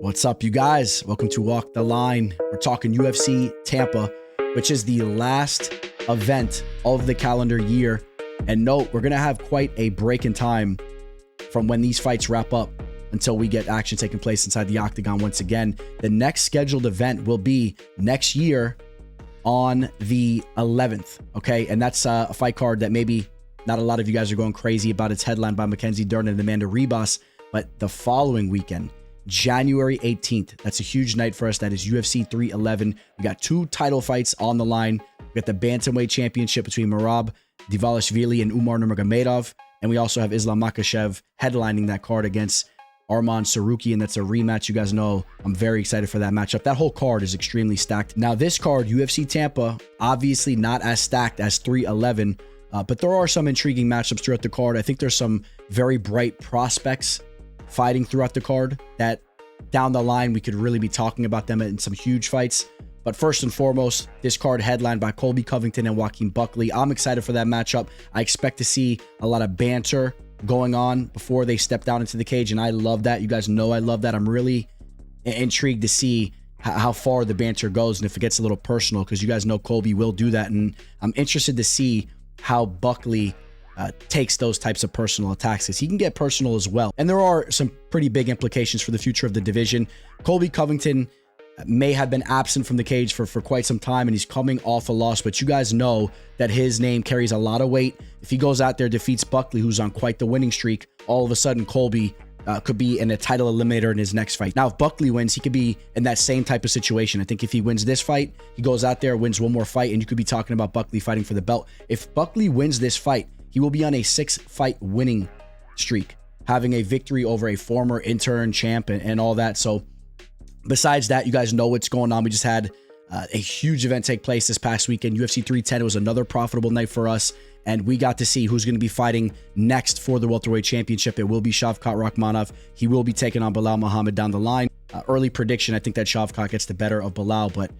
What's up, you guys? Welcome to Walk the Line. We're talking UFC Tampa, which is the last event of the calendar year. And note, we're going to have quite a break in time from when these fights wrap up until we get action taking place inside the octagon once again. The next scheduled event will be next year on the 11th, okay? And that's a fight card that maybe not a lot of you guys are going crazy about. It's headlined by Mackenzie Dern and Amanda Ribas, but the following weekend, January 18th. That's a huge night for us. That is UFC 311. We got two title fights on the line. We got the Bantamweight Championship between Merab Dvalishvili and Umar Nurmagomedov. And we also have Islam Makhachev headlining that card against Arman Saruki, and that's a rematch. You guys know I'm very excited for that matchup. That whole card is extremely stacked. Now, this card, UFC Tampa, obviously not as stacked as 311, but there are some intriguing matchups throughout the card. I think there's some very bright prospects fighting throughout the card that down the line we could really be talking about them in some huge fights. But first and foremost, this card headlined by Colby Covington and Joaquin Buckley. I'm excited for that matchup. I expect to see a lot of banter going on before they step down into the cage, and I love that. You guys know I love that. I'm really intrigued to see how far the banter goes and if it gets a little personal, because you guys know Colby will do that, and I'm interested to see how Buckley takes those types of personal attacks, because he can get personal as well. And there are some pretty big implications for the future of the division. Colby Covington may have been absent from the cage for quite some time, and he's coming off a loss, but you guys know that his name carries a lot of weight. If he goes out there, defeats Buckley, who's on quite the winning streak, all of a sudden Colby could be in a title eliminator in his next fight. Now, if Buckley wins, he could be in that same type of situation. I think if he wins this fight, he goes out there, wins one more fight, and you could be talking about Buckley fighting for the belt. If Buckley wins this fight, he will be on a 6-fight winning streak, having a victory over a former intern champ and all that. So besides that, you guys know what's going on. We just had a huge event take place this past weekend. UFC 310 was another profitable night for us, and we got to see who's going to be fighting next for the welterweight championship. It will be Shavkat Rakhmonov. He will be taking on Belal Muhammad down the line. Early prediction, I think that Shavkat gets the better of Belal, but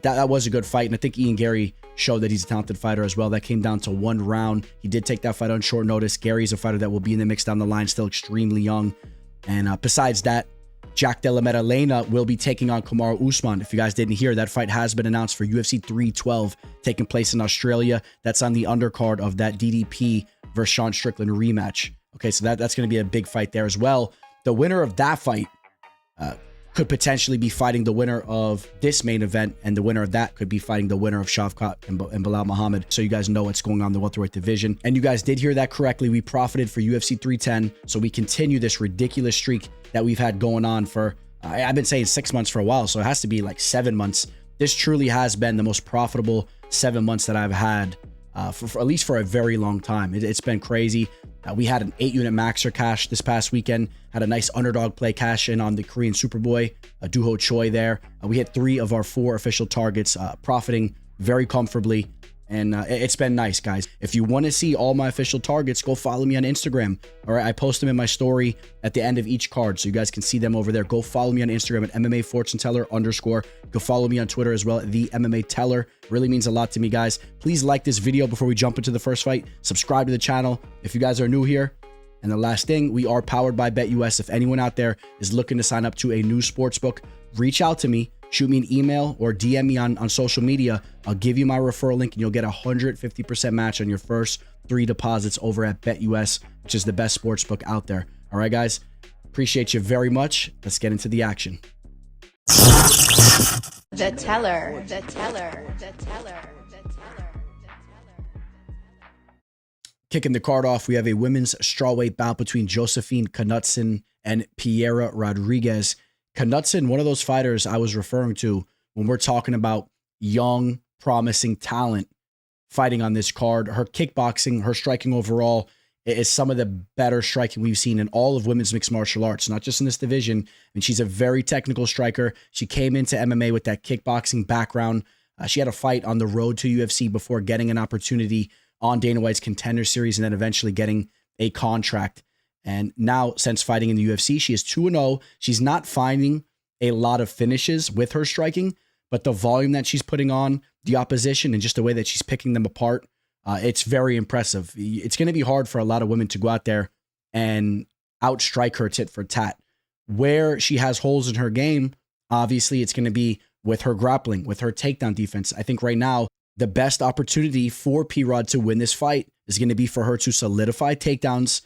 that was a good fight, and I think Ian Gary showed that he's a talented fighter as well. That came down to one round. He did take that fight on short notice. Gary's a fighter that will be in the mix down the line, still extremely young. And besides that, Jack Della Maddalena will be taking on Kamaru Usman. If you guys didn't hear, that fight has been announced for UFC 312, taking place in Australia. That's on the undercard of that DDP versus Sean Strickland rematch. Okay, so that's going to be a big fight there as well. The winner of that fight could potentially be fighting the winner of this main event, and the winner of that could be fighting the winner of Shavkat and Belal Muhammad. So you guys know what's going on in the welterweight division. And you guys did hear that correctly. We profited for UFC 310, so we continue this ridiculous streak that we've had going on for, I've been saying 6 months for a while, so it has to be like 7 months. This truly has been the most profitable 7 months that I've had for at least for a very long time. It's been crazy. We had an 8-unit maxer cash this past weekend, had a nice underdog play cash in on the Korean Superboy, Doo-Ho Choi there. We hit 3 of our 4 official targets, profiting very comfortably. And it's been nice, guys. If you want to see all my official targets, go follow me on Instagram. All right, I post them in my story at the end of each card, so you guys can see them over there. Go follow me on Instagram at MMAFortuneTeller_. Go follow me on Twitter as well at the MMA Teller. Really means a lot to me, guys. Please like this video before we jump into the first fight. Subscribe to the channel if you guys are new here. And the last thing, we are powered by BetUS. If anyone out there is looking to sign up to a new sportsbook, reach out to me. Shoot me an email or DM me on social media. I'll give you my referral link, and you'll get a 150% match on your first 3 deposits over at BetUS, which is the best sportsbook out there. All right, guys. Appreciate you very much. Let's get into the action. The Teller. The Teller. The Teller. Kicking the card off, we have a women's strawweight bout between Josefine Knutsson and Piera Rodriguez. Knutsson, one of those fighters I was referring to when we're talking about young, promising talent fighting on this card. Her kickboxing, her striking overall is some of the better striking we've seen in all of women's mixed martial arts, not just in this division. And she's a very technical striker. She came into MMA with that kickboxing background. She had a fight on the road to UFC before getting an opportunity on Dana White's Contender Series and then eventually getting a contract. And now, since fighting in the UFC, she is 2-0. She's not finding a lot of finishes with her striking, but the volume that she's putting on the opposition and just the way that she's picking them apart, it's very impressive. It's going to be hard for a lot of women to go out there and outstrike her tit for tat Where she has holes in her game, obviously it's going to be with her grappling, with her takedown defense. I think right now, the best opportunity for P-Rod to win this fight is going to be for her to solidify takedowns.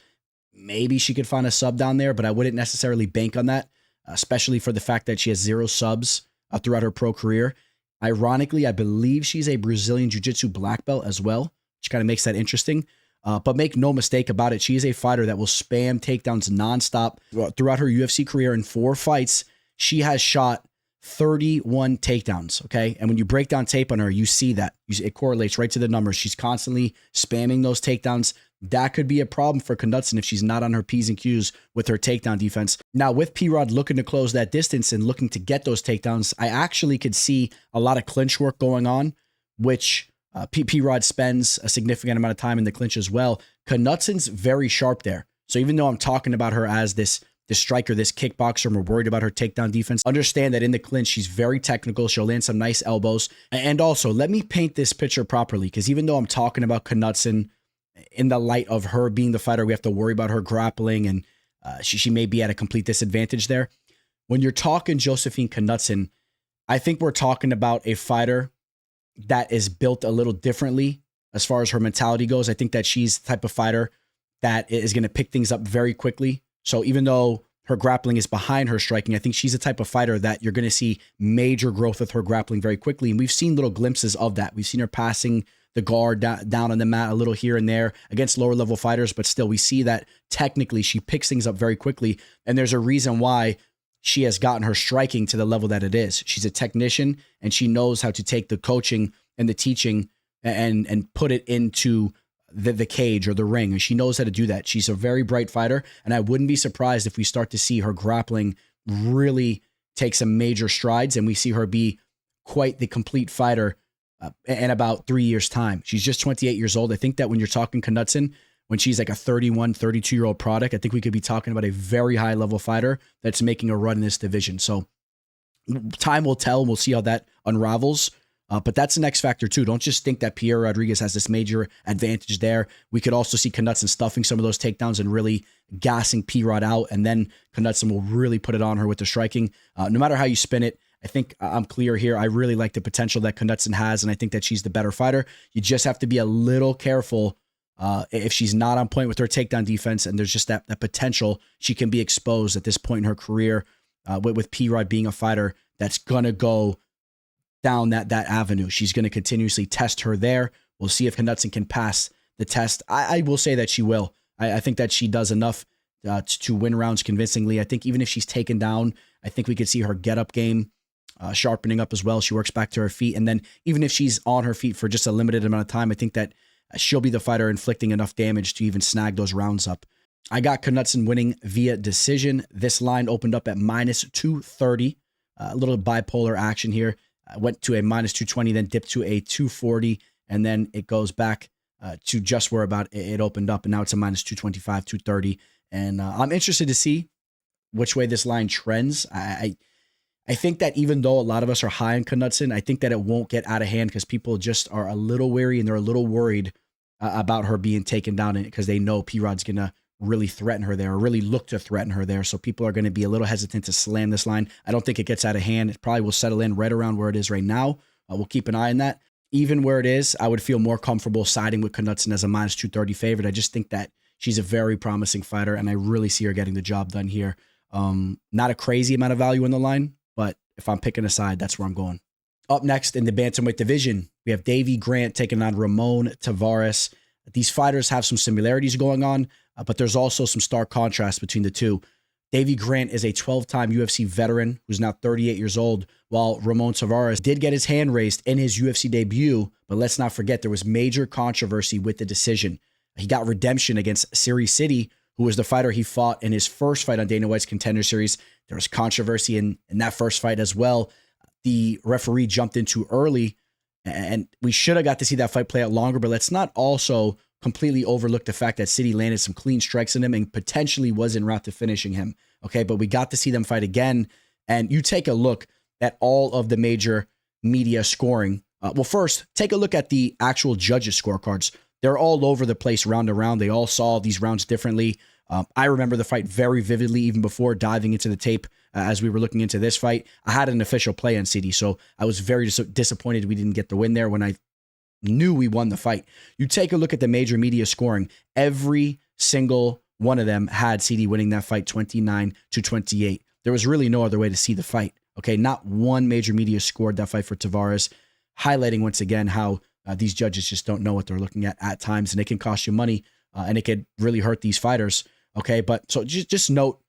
Maybe she could find a sub down there, but I wouldn't necessarily bank on that, especially for the fact that she has 0 subs throughout her pro career. Ironically, I believe she's a Brazilian Jiu-Jitsu black belt as well, which kind of makes that interesting. But make no mistake about it, she is a fighter that will spam takedowns nonstop. Throughout her UFC career in 4 fights, she has shot 31 takedowns, okay? And when you break down tape on her, you see that. It correlates right to the numbers. She's constantly spamming those takedowns. That could be a problem for Knutsson if she's not on her P's and Q's with her takedown defense. Now, with P-Rod looking to close that distance and looking to get those takedowns, I actually could see a lot of clinch work going on, which P-Rod spends a significant amount of time in the clinch as well. Knutsson's very sharp there. So even though I'm talking about her as this striker, this kickboxer, and we're worried about her takedown defense, understand that in the clinch, she's very technical. She'll land some nice elbows. And also, let me paint this picture properly, because even though I'm talking about Knutsson in the light of her being the fighter, we have to worry about her grappling, and she may be at a complete disadvantage there. When you're talking Josefine Knutsson, I think we're talking about a fighter that is built a little differently as far as her mentality goes. I think that she's the type of fighter that is going to pick things up very quickly. So even though her grappling is behind her striking, I think she's the type of fighter that you're going to see major growth with her grappling very quickly. And we've seen little glimpses of that. We've seen her passing the guard down on the mat a little here and there against lower level fighters, but still we see that technically she picks things up very quickly. And there's a reason why she has gotten her striking to the level that it is. She's a technician, and she knows how to take the coaching and the teaching and put it into the cage or the ring. And she knows how to do that. She's a very bright fighter, and I wouldn't be surprised if we start to see her grappling really take some major strides and we see her be quite the complete fighter in about 3 years' time. She's just 28 years old. I think that when you're talking Knutsson, when she's like a 31, 32-year-old product, I think we could be talking about a very high-level fighter that's making a run in this division. So time will tell, and we'll see how that unravels. But that's the X factor too. Don't just think that Piera Rodriguez has this major advantage there. We could also see Knutsson stuffing some of those takedowns and really gassing P-Rod out, and then Knutsson will really put it on her with the striking. No matter how you spin it, I think I'm clear here. I really like the potential that Knutsson has, and I think that she's the better fighter. You just have to be a little careful if she's not on point with her takedown defense, and there's just that potential she can be exposed at this point in her career with P-Rod being a fighter that's going to go down that avenue. She's going to continuously test her there. We'll see if Knutsson can pass the test. I will say that she will. I think that she does enough to win rounds convincingly. I think even if she's taken down, I think we could see her get up game sharpening up as well. She works back to her feet. And then even if she's on her feet for just a limited amount of time, I think that she'll be the fighter inflicting enough damage to even snag those rounds up. I got Knutsson winning via decision. This line opened up at -230. A little bipolar action here. Went to a -220, then dipped to a 240, and then it goes back to just where about it opened up, and now it's a -225, 230. And I'm interested to see which way this line trends. I think that even though a lot of us are high on Knutsson, I think that it won't get out of hand because people just are a little wary and they're a little worried about her being taken down because they know P-Rod's going to really threaten her there or really look to threaten her there. So people are going to be a little hesitant to slam this line. I don't think it gets out of hand. It probably will settle in right around where it is right now. We'll keep an eye on that. Even where it is, I would feel more comfortable siding with Knutsson as a -230 favorite. I just think that she's a very promising fighter, and I really see her getting the job done here. Not a crazy amount of value in the line, but if I'm picking a side, that's where I'm going. Up next in the bantamweight division, we have Davey Grant taking on Ramon Taveras. These fighters have some similarities going on, but there's also some stark contrast between the two. Davey Grant is a 12-time UFC veteran who's now 38 years old, while Ramon Taveras did get his hand raised in his UFC debut, but let's not forget there was major controversy with the decision. He got redemption against Siri City, who was the fighter he fought in his first fight on Dana White's Contender Series. There was controversy in that first fight as well. The referee jumped in too early, and we should have got to see that fight play out longer, but let's not also completely overlook the fact that City landed some clean strikes on him and potentially was en route to finishing him. Okay, but we got to see them fight again, and you take a look at all of the major media scoring. Well, first, take a look at the actual judges' scorecards. They're all over the place round to round. They all saw these rounds differently. I remember the fight very vividly, even before diving into the tape as we were looking into this fight. I had an official play on CD, so I was very disappointed we didn't get the win there when I knew we won the fight. You take a look at the major media scoring. Every single one of them had CD winning that fight 29-28. There was really no other way to see the fight. Okay, not one major media scored that fight for Taveras, highlighting once again how these judges just don't know what they're looking at times, and it can cost you money, and it could really hurt these fighters. Okay, but so just note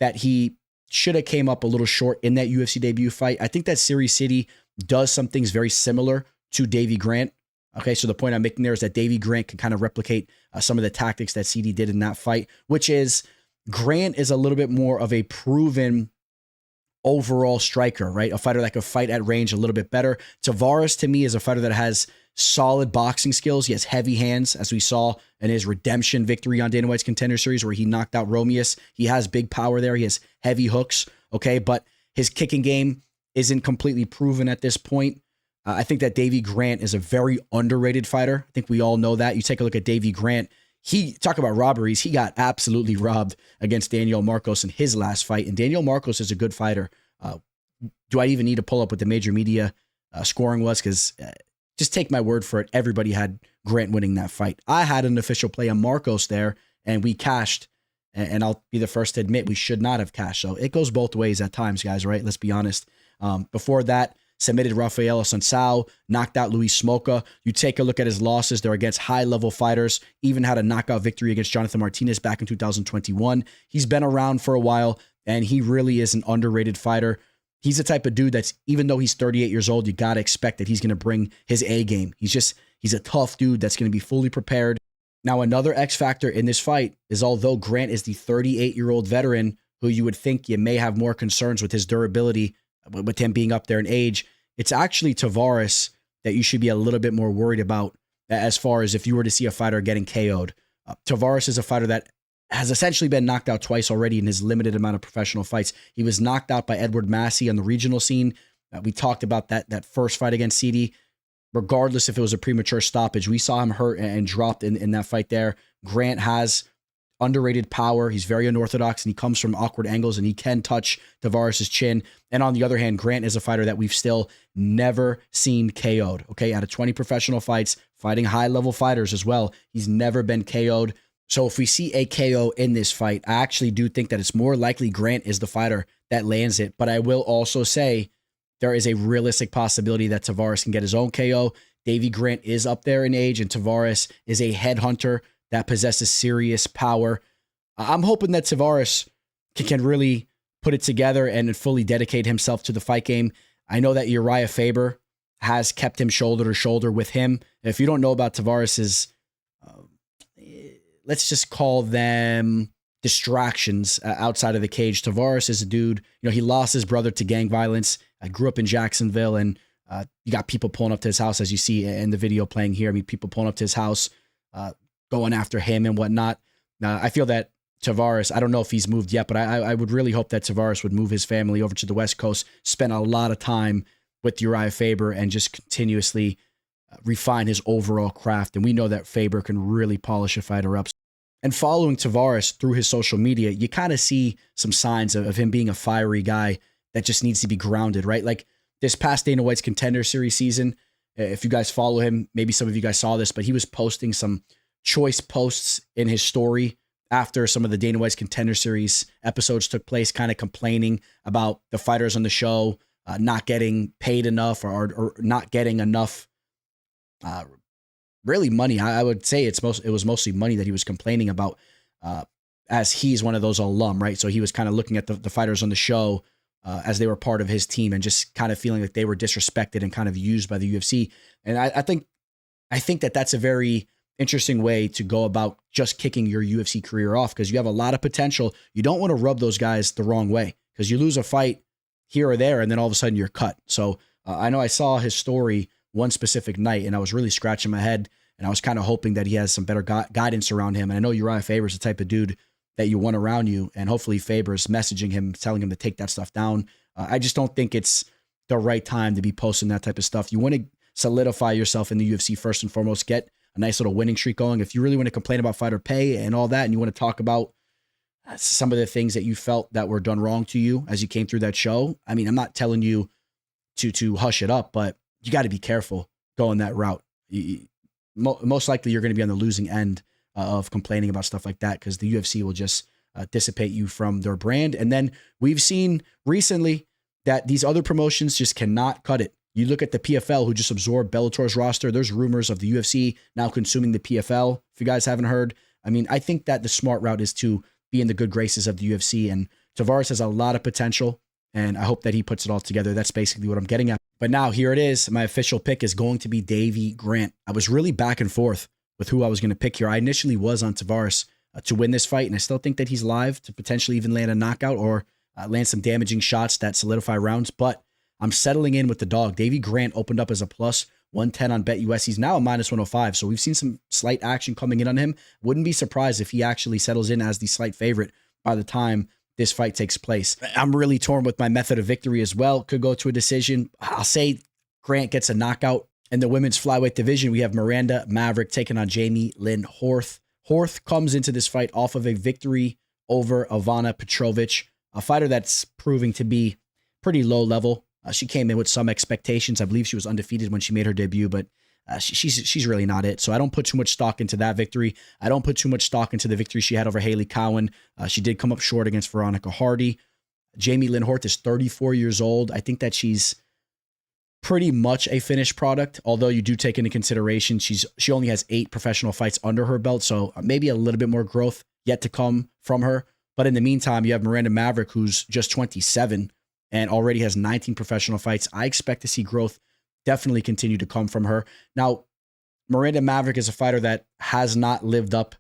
that he should have came up a little short in that UFC debut fight. I think that Series City does some things very similar to Davey Grant. Okay, so the point I'm making there is that Davey Grant can kind of replicate some of the tactics that CD did in that fight, which is Grant is a little bit more of a proven overall striker, right? A fighter that could fight at range a little bit better. Taveras, to me, is a fighter that has solid boxing skills. He has heavy hands, as we saw in his redemption victory on Dana White's Contender Series where he knocked out Romeus. He has big power there. He has heavy hooks, okay? But his kicking game isn't completely proven at this point. I think that Davey Grant is a very underrated fighter. I think we all know that. You take a look at Davey Grant. Talk about robberies. He got absolutely robbed against Daniel Marcos in his last fight. And Daniel Marcos is a good fighter. Do I even need to pull up what the major media scoring was? Because just take my word for it. Everybody had Grant winning that fight. I had an official play on Marcos there, and we cashed. And I'll be the first to admit we should not have cashed. So it goes both ways at times, guys, right? Let's be honest. Before that, submitted Rafael Assunção, knocked out Luis Smoka. You take a look at his losses. They're against high-level fighters, even had a knockout victory against Jonathan Martinez back in 2021. He's been around for a while, and he really is an underrated fighter. He's the type of dude that's, even though he's 38 years old, you got to expect that he's going to bring his A game. He's a tough dude that's going to be fully prepared. Now, another X factor in this fight is although Grant is the 38-year-old veteran who you would think you may have more concerns with his durability, with him being up there in age, it's actually Taveras that you should be a little bit more worried about as far as if you were to see a fighter getting KO'd. Taveras is a fighter that has essentially been knocked out twice already in his limited amount of professional fights. He was knocked out by Edward Massey on the regional scene. We talked about that first fight against CD. Regardless if it was a premature stoppage, we saw him hurt and dropped in that fight there. Grant has underrated power. He's very unorthodox, and he comes from awkward angles, and he can touch Taveras' chin. And on the other hand, Grant is a fighter that we've still never seen KO'd. Okay, out of 20 professional fights, fighting high-level fighters as well, he's never been KO'd. So if we see a KO in this fight, I actually do think that it's more likely Grant is the fighter that lands it. But I will also say there is a realistic possibility that Taveras can get his own KO. Davey Grant is up there in age, and Taveras is a headhunter that possesses serious power. I'm hoping that Taveras can really put it together and fully dedicate himself to the fight game. I know that Uriah Faber has kept him shoulder to shoulder with him. If you don't know about Taveras' let's just call them distractions outside of the cage. Taveras is a dude, he lost his brother to gang violence. I grew up in Jacksonville, and you got people pulling up to his house, as you see in the video playing here. I mean, people pulling up to his house, going after him and whatnot. I feel that Taveras, I don't know if he's moved yet, but I would really hope that Taveras would move his family over to the West Coast, spend a lot of time with Uriah Faber, and just continuously refine his overall craft. And we know that Faber can really polish a fighter up. And following Taveras through his social media, you kind of see some signs of him being a fiery guy that just needs to be grounded, right? Like this past Dana White's Contender Series season, if you guys follow him, maybe some of you guys saw this, but he was posting some choice posts in his story after some of the Dana White's Contender Series episodes took place, kind of complaining about the fighters on the show not getting paid enough or not getting enough really money. I would say it was mostly money that he was complaining about, as he's one of those alum, right? So he was kind of looking at the fighters on the show as they were part of his team and just kind of feeling like they were disrespected and kind of used by the UFC. And I think that that's a very interesting way to go about just kicking your UFC career off, because you have a lot of potential. You don't want to rub those guys the wrong way, because you lose a fight here or there and then all of a sudden you're cut. So I know I saw his story one specific night and I was really scratching my head, and I was kind of hoping that he has some better guidance around him. And I know Uriah Faber is the type of dude that you want around you, and hopefully Faber's messaging him, telling him to take that stuff down. I just don't think it's the right time to be posting that type of stuff. You want to solidify yourself in the UFC first and foremost, get a nice little winning streak going. If you really want to complain about fighter pay and all that, and you want to talk about some of the things that you felt that were done wrong to you as you came through that show. I mean, I'm not telling you to hush it up, but you got to be careful going that route. Most likely you're going to be on the losing end of complaining about stuff like that, because the UFC will just dissipate you from their brand. And then we've seen recently that these other promotions just cannot cut it. You look at the PFL, who just absorbed Bellator's roster. There's rumors of the UFC now consuming the PFL, if you guys haven't heard. I mean, I think that the smart route is to be in the good graces of the UFC, and Taveras has a lot of potential, and I hope that he puts it all together. That's basically what I'm getting at. But now here it is. My official pick is going to be Davey Grant. I was really back and forth with who I was going to pick here. I initially was on Taveras to win this fight, and I still think that he's live to potentially even land a knockout or land some damaging shots that solidify rounds, but I'm settling in with the dog. Davey Grant opened up as a plus 110 on BetUS. He's now a minus 105, so we've seen some slight action coming in on him. Wouldn't be surprised if he actually settles in as the slight favorite by the time this fight takes place. I'm really torn with my method of victory as well. Could go to a decision. I'll say Grant gets a knockout. In the women's flyweight division, we have Miranda Maverick taking on Jamey-Lyn Horth. Horth comes into this fight off of a victory over Ivana Petrovic, a fighter that's proving to be pretty low level. She came in with some expectations. I believe she was undefeated when she made her debut, but she's really not it. So I don't put too much stock into that victory. I don't put too much stock into the victory she had over Haley Cowan. She did come up short against Veronica Hardy. Jamey-Lyn Horth is 34 years old. I think that she's pretty much a finished product, although you do take into consideration she only has 8 professional fights under her belt, so maybe a little bit more growth yet to come from her. But in the meantime, you have Miranda Maverick, who's just 27 and already has 19 professional fights. I expect to see growth definitely continue to come from her. Now, Miranda Maverick is a fighter that has not lived up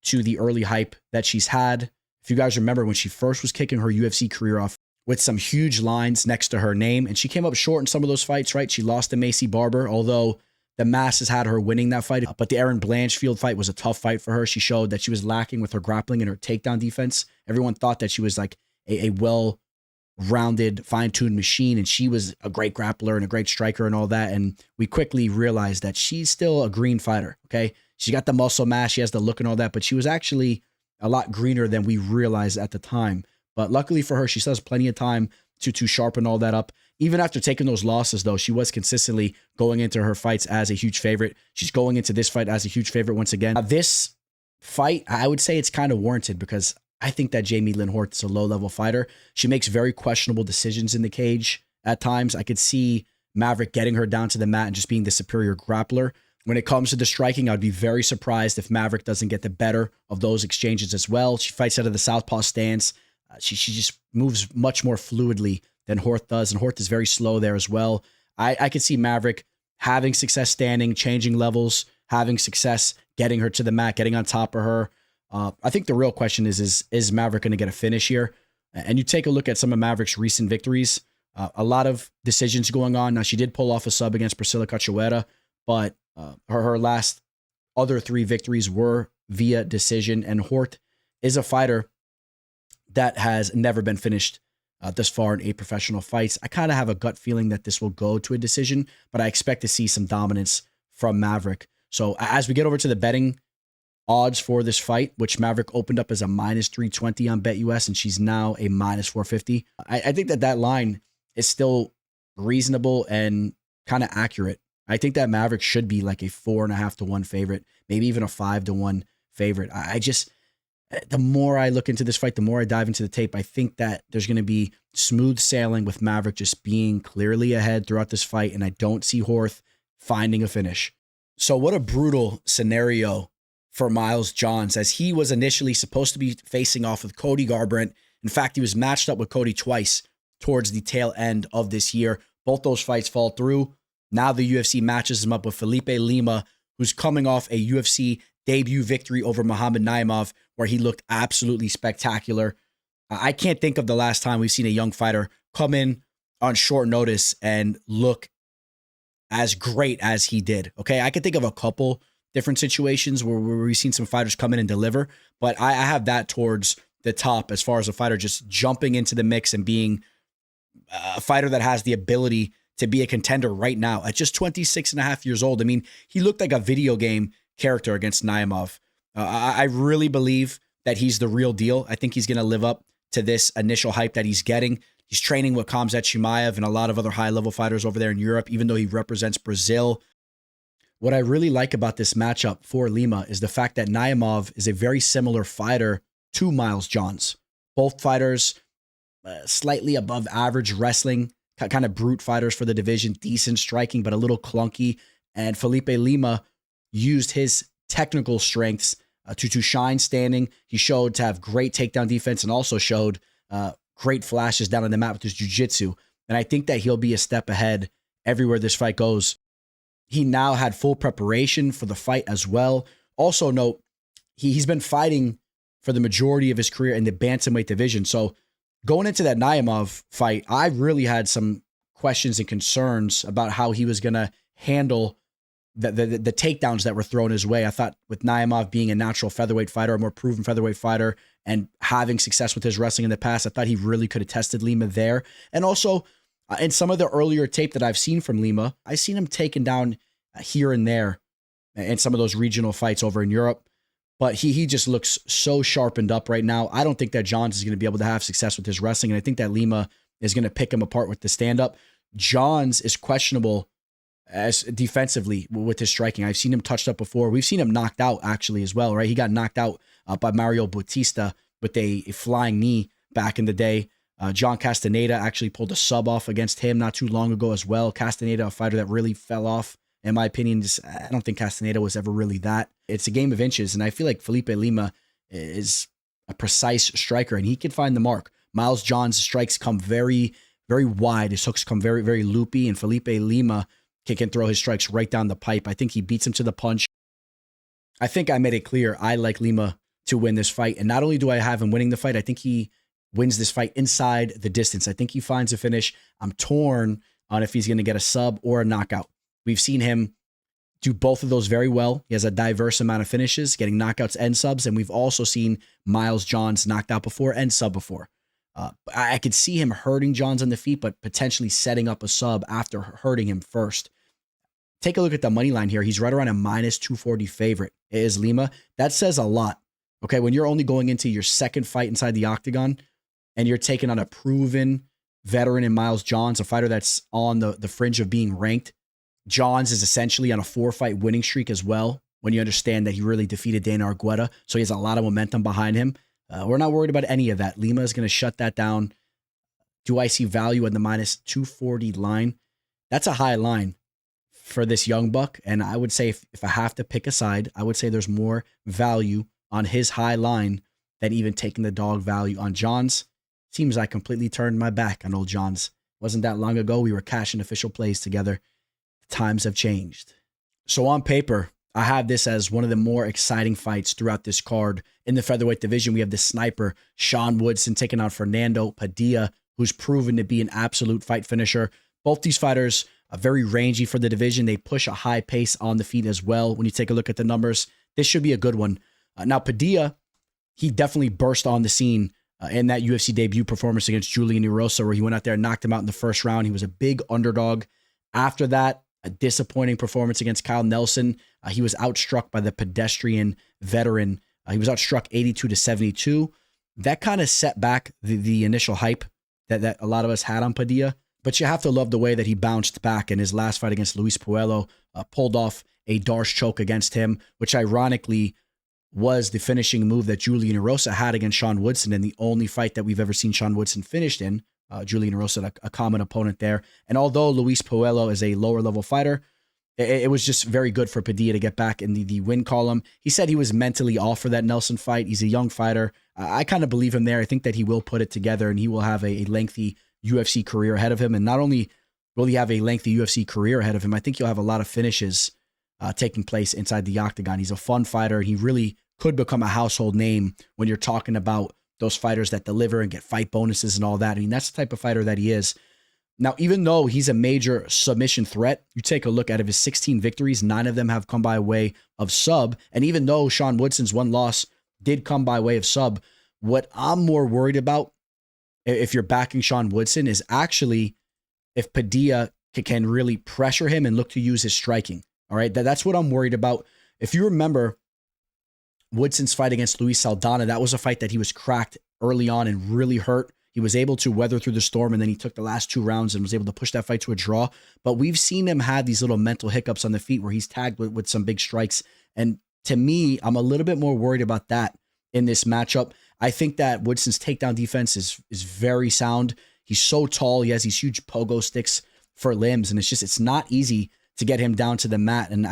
to the early hype that she's had. If you guys remember when she first was kicking her UFC career off with some huge lines next to her name, and she came up short in some of those fights, right? She lost to Macy Barber, although the masses had her winning that fight. But the Erin Blanchfield fight was a tough fight for her. She showed that she was lacking with her grappling and her takedown defense. Everyone thought that she was like a well-rounded, fine-tuned machine, and she was a great grappler and a great striker and all that. And we quickly realized that she's still a green fighter, okay? She got the muscle mass, she has the look and all that, but she was actually a lot greener than we realized at the time. But luckily for her, she still has plenty of time to sharpen all that up. Even after taking those losses, though, she was consistently going into her fights as a huge favorite. She's going into this fight as a huge favorite once again. This fight, I would say it's kind of warranted, because I think that Jamey-Lyn Horth is a low-level fighter. She makes very questionable decisions in the cage at times. I could see Maverick getting her down to the mat and just being the superior grappler. When it comes to the striking, I'd be very surprised if Maverick doesn't get the better of those exchanges as well. She fights out of the southpaw stance. She just moves much more fluidly than Horth does, and Horth is very slow there as well. I could see Maverick having success standing, changing levels, having success getting her to the mat, getting on top of her. I think the real question is Maverick going to get a finish here? And you take a look at some of Maverick's recent victories, a lot of decisions going on. Now, she did pull off a sub against Priscilla Cachoeira, but her last other 3 victories were via decision, and Horth is a fighter that has never been finished thus far in 8 professional fights. I kind of have a gut feeling that this will go to a decision, but I expect to see some dominance from Maverick. So as we get over to the betting odds for this fight, which Maverick opened up as a minus 320 on BetUS, and she's now a minus 450. I think that line is still reasonable and kind of accurate. I think that Maverick should be like a 4.5 to 1 favorite, maybe even a 5 to 1 favorite. The more I look into this fight, the more I dive into the tape, I think that there's going to be smooth sailing with Maverick just being clearly ahead throughout this fight, and I don't see Horth finding a finish. So what a brutal scenario for Miles Johns, as he was initially supposed to be facing off with Cody Garbrandt. In fact, he was matched up with Cody twice towards the tail end of this year. Both those fights fall through. Now the UFC matches him up with Felipe Lima, who's coming off a UFC debut victory over Muhammad Naimov, where he looked absolutely spectacular. I can't think of the last time we've seen a young fighter come in on short notice and look as great as he did. Okay, I can think of a couple different situations where we've seen some fighters come in and deliver, but I have that towards the top as far as a fighter just jumping into the mix and being a fighter that has the ability to be a contender right now at just 26 and a half years old. I mean, he looked like a video game character against Naimov. I really believe that he's the real deal. I think he's going to live up to this initial hype that he's getting. He's training with Khamzat Chimaev and a lot of other high-level fighters over there in Europe, even though he represents Brazil. What I really like about this matchup for Lima is the fact that Naimov is a very similar fighter to Miles Johns. Both fighters slightly above average wrestling, kind of brute fighters for the division, decent striking, but a little clunky. And Felipe Lima used his technical strengths to shine standing. He showed to have great takedown defense and also showed great flashes down on the mat with his jiu-jitsu. And I think that he'll be a step ahead everywhere this fight goes. He now had full preparation for the fight as well. Also note, he's been fighting for the majority of his career in the bantamweight division. So going into that Naimov fight, I really had some questions and concerns about how he was going to handle the takedowns that were thrown his way. I thought with Naimov being a natural featherweight fighter, a more proven featherweight fighter, and having success with his wrestling in the past, I thought he really could have tested Lima there. And also, in some of the earlier tape that I've seen from Lima, I've seen him taken down here and there in some of those regional fights over in Europe. But he just looks so sharpened up right now. I don't think that Johns is going to be able to have success with his wrestling, and I think that Lima is going to pick him apart with the stand-up. Johns is questionable as defensively with his striking. I've seen him touched up before. We've seen him knocked out actually as well, right? He got knocked out by Mario Bautista with a flying knee back in the day. John Castaneda actually pulled a sub off against him not too long ago as well. Castaneda, a fighter that really fell off, in my opinion. I don't think Castaneda was ever really that. It's a game of inches, and I feel like Felipe Lima is a precise striker, and he can find the mark. Miles Johns' strikes come very, very wide. His hooks come very, very loopy, and Felipe Lima can throw his strikes right down the pipe. I think he beats him to the punch. I think I made it clear I like Lima to win this fight, and not only do I have him winning the fight, I think he wins this fight inside the distance. I think he finds a finish. I'm torn on if he's going to get a sub or a knockout. We've seen him do both of those very well. He has a diverse amount of finishes, getting knockouts and subs, and we've also seen Miles Johns knocked out before and sub before. I could see him hurting Johns on the feet, but potentially setting up a sub after hurting him first. Take a look at the money line here. He's right around a minus 240 favorite. It is Lima. That says a lot. Okay, when you're only going into your second fight inside the octagon and you're taking on a proven veteran in Miles Johns, a fighter that's on the fringe of being ranked. Johns is essentially on a 4-fight winning streak as well, when you understand that he really defeated Dana Argueta, so he has a lot of momentum behind him. We're not worried about any of that. Lima is going to shut that down. Do I see value in the minus 240 line? That's a high line for this young buck, and I would say if I have to pick a side, I would say there's more value on his high line than even taking the dog value on Johns. Seems I completely turned my back on old Johns. Wasn't that long ago we were cashing official plays together. Times have changed. So on paper, I have this as one of the more exciting fights throughout this card. In the featherweight division, we have the sniper, Sean Woodson, taking on Fernando Padilla, who's proven to be an absolute fight finisher. Both these fighters are very rangy for the division. They push a high pace on the feet as well. When you take a look at the numbers, this should be a good one. Now, Padilla, he definitely burst on the scene in that UFC debut performance against Julian Erosa, where he went out there and knocked him out in the first round. He was a big underdog. After that, a disappointing performance against Kyle Nelson. He was outstruck by the pedestrian veteran. He was outstruck 82-72. That kind of set back the initial hype that a lot of us had on Padilla. But you have to love the way that he bounced back in his last fight against Luis Puello, pulled off a Darce choke against him, which ironically was the finishing move that Julian Erosa had against Sean Woodson, and the only fight that we've ever seen Sean Woodson finished in. Julian Erosa, a common opponent there. And although Luis Puello is a lower level fighter, it was just very good for Padilla to get back in the win column. He said he was mentally off for that Nelson fight. He's a young fighter. I kind of believe him there. I think that he will put it together and he will have a lengthy UFC career ahead of him. And not only will he have a lengthy UFC career ahead of him, I think he'll have a lot of finishes taking place inside the octagon. He's a fun fighter, and he really could become a household name when you're talking about those fighters that deliver and get fight bonuses and all that. I mean, that's the type of fighter that he is. Now, even though he's a major submission threat, you take a look at his 16 victories, 9 of them have come by way of sub. And even though Sean Woodson's one loss did come by way of sub, what I'm more worried about, if you're backing Sean Woodson, is actually if Padilla can really pressure him and look to use his striking. All right, that's what I'm worried about. If you remember, Woodson's fight against Luis Saldana, that was a fight that he was cracked early on and really hurt. He was able to weather through the storm, and then he took the last 2 rounds and was able to push that fight to a draw. But we've seen him have these little mental hiccups on the feet where he's tagged with some big strikes. And to me, I'm a little bit more worried about that in this matchup. I think that Woodson's takedown defense is very sound. He's so tall. He has these huge pogo sticks for limbs, and it's not easy to get him down to the mat. And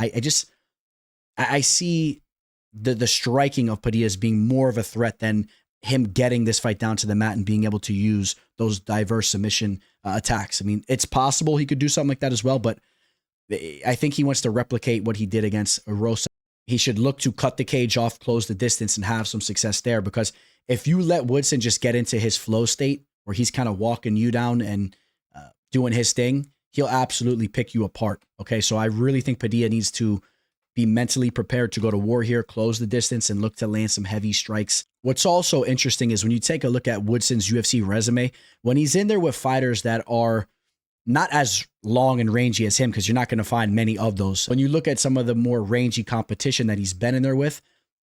I see the striking of Padilla as being more of a threat than him getting this fight down to the mat and being able to use those diverse submission attacks. I mean, it's possible he could do something like that as well, but I think he wants to replicate what he did against Rosa. He should look to cut the cage off, close the distance, and have some success there, because if you let Woodson just get into his flow state where he's kind of walking you down and doing his thing, he'll absolutely pick you apart. Okay, so I really think Padilla needs to be mentally prepared to go to war here, close the distance, and look to land some heavy strikes. What's also interesting is when you take a look at Woodson's UFC resume, when he's in there with fighters that are not as long and rangy as him, because you're not going to find many of those. When you look at some of the more rangy competition that he's been in there with,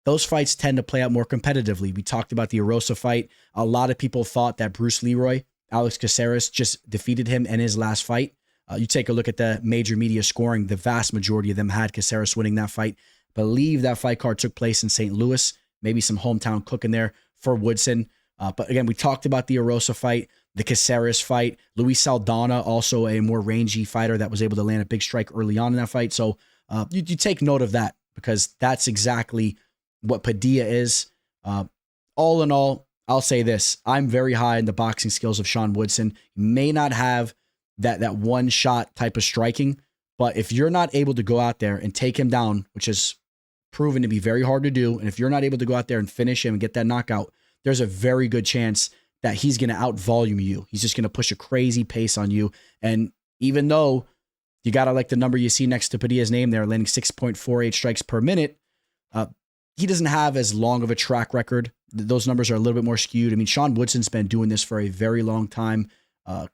those fights tend to play out more competitively. We talked about the Arosa fight. A lot of people thought that Bruce Leroy, Alex Caceres, just defeated him in his last fight. You take a look at the major media scoring, the vast majority of them had Caceres winning that fight. Believe that fight card took place in St. Louis, maybe some hometown cooking there for Woodson. But again, we talked about the Arosa fight, the Caceres fight, Luis Saldana, also a more rangy fighter that was able to land a big strike early on in that fight. So you take note of that, because that's exactly what Padilla is. All in all, I'll say this. I'm very high in the boxing skills of Sean Woodson. He may not have that one shot type of striking, but if you're not able to go out there and take him down, which is proven to be very hard to do, and if you're not able to go out there and finish him and get that knockout, there's a very good chance that he's going to out-volume you. He's just going to push a crazy pace on you. And even though you got to like the number you see next to Padilla's name there, landing 6.48 strikes per minute, he doesn't have as long of a track record. Those numbers are a little bit more skewed. I mean, Sean Woodson's been doing this for a very long time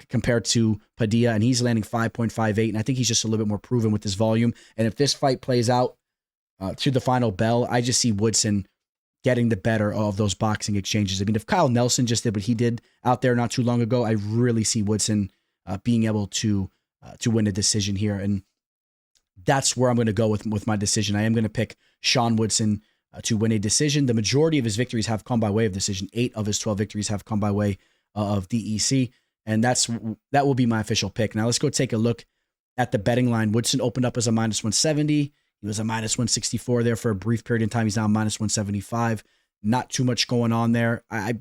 compared to Padilla, and he's landing 5.58, and I think he's just a little bit more proven with his volume. And if this fight plays out to the final bell, I just see Woodson getting the better of those boxing exchanges. I mean, if Kyle Nelson just did what he did out there not too long ago, I really see Woodson being able to win a decision here, and that's where I'm going to go with my decision. I am going to pick Sean Woodson to win a decision. The majority of his victories have come by way of decision. 8 of his 12 victories have come by way of DEC, and that will be my official pick. Now let's go take a look at the betting line. Woodson opened up as a minus 170. He was a minus 164 there for a brief period in time. He's now minus 175. Not too much going on there. I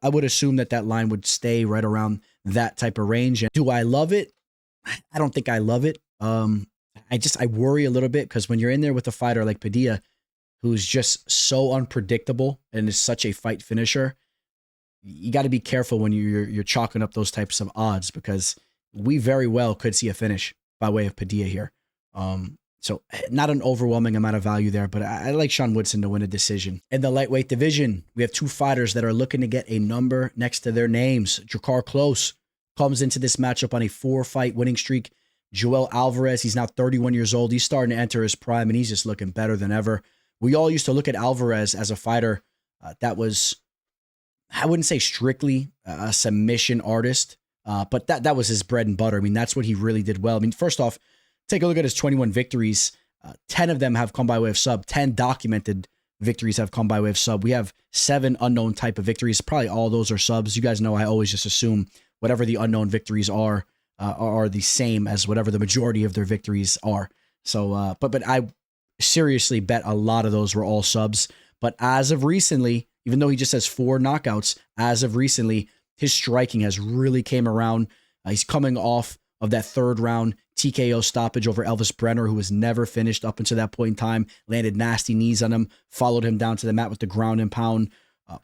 would assume that line would stay right around that type of range. And do I love it? I don't think I love it. I worry a little bit, because when you're in there with a fighter like Padilla, who's just so unpredictable and is such a fight finisher, you got to be careful when you're chalking up those types of odds, because we very well could see a finish by way of Padilla here. So not an overwhelming amount of value there, but I like Sean Woodson to win a decision. In the lightweight division, we have 2 fighters that are looking to get a number next to their names. Drakkar Klose comes into this matchup on a 4-fight winning streak. Joel Alvarez, he's now 31 years old. He's starting to enter his prime, and he's just looking better than ever. We all used to look at Alvarez as a fighter that was, I wouldn't say strictly a submission artist, but that was his bread and butter. I mean, that's what he really did well. I mean, first off, take a look at his 21 victories. 10 of them have come by way of sub. 10 documented victories have come by way of sub. We have 7 unknown type of victories. Probably all those are subs. You guys know I always just assume whatever the unknown victories are the same as whatever the majority of their victories are. So, but I seriously bet a lot of those were all subs. But as of recently, even though he just has 4 knockouts, as of recently, his striking has really came around. He's coming off of that 3rd round TKO stoppage over Elvis Brenner, who was never finished up until that point in time, landed nasty knees on him, followed him down to the mat with the ground and pound.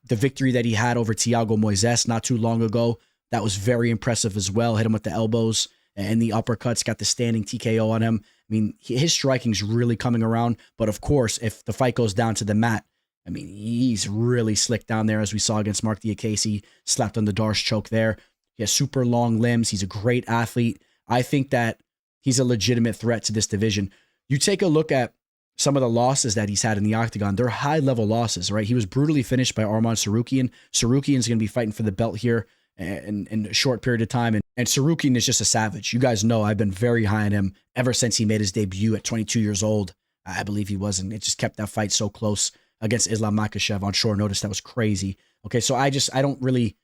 The victory that he had over Thiago Moises not too long ago, that was very impressive as well. Hit him with the elbows and the uppercuts, got the standing TKO on him. I mean, his striking's really coming around. But of course, if the fight goes down to the mat, I mean, he's really slick down there, as we saw against Mark Diakese, slapped on the Darce choke there. He has super long limbs. He's a great athlete. I think that he's a legitimate threat to this division. You take a look at some of the losses that he's had in the octagon, they're high-level losses, right? He was brutally finished by Arman Sarukian. Sarukian's going to be fighting for the belt here in a short period of time. And Sarukian is just a savage. You guys know I've been very high on him ever since he made his debut at 22 years old. I believe he was, and it just kept that fight so close against Islam Makhachev on short notice. That was crazy. Okay, so I don't really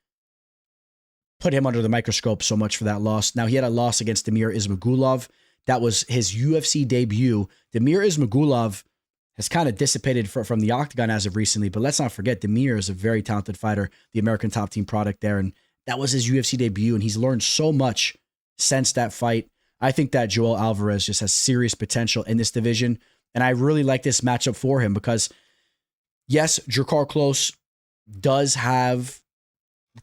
put him under the microscope so much for that loss. Now, he had a loss against Damir Ismagulov. That was his UFC debut. Damir Ismagulov has kind of dissipated from the octagon as of recently, but let's not forget, Damir is a very talented fighter, the American Top Team product there, and that was his UFC debut, and he's learned so much since that fight. I think that Joel Alvarez just has serious potential in this division, and I really like this matchup for him because, yes, Drakkar Klose does have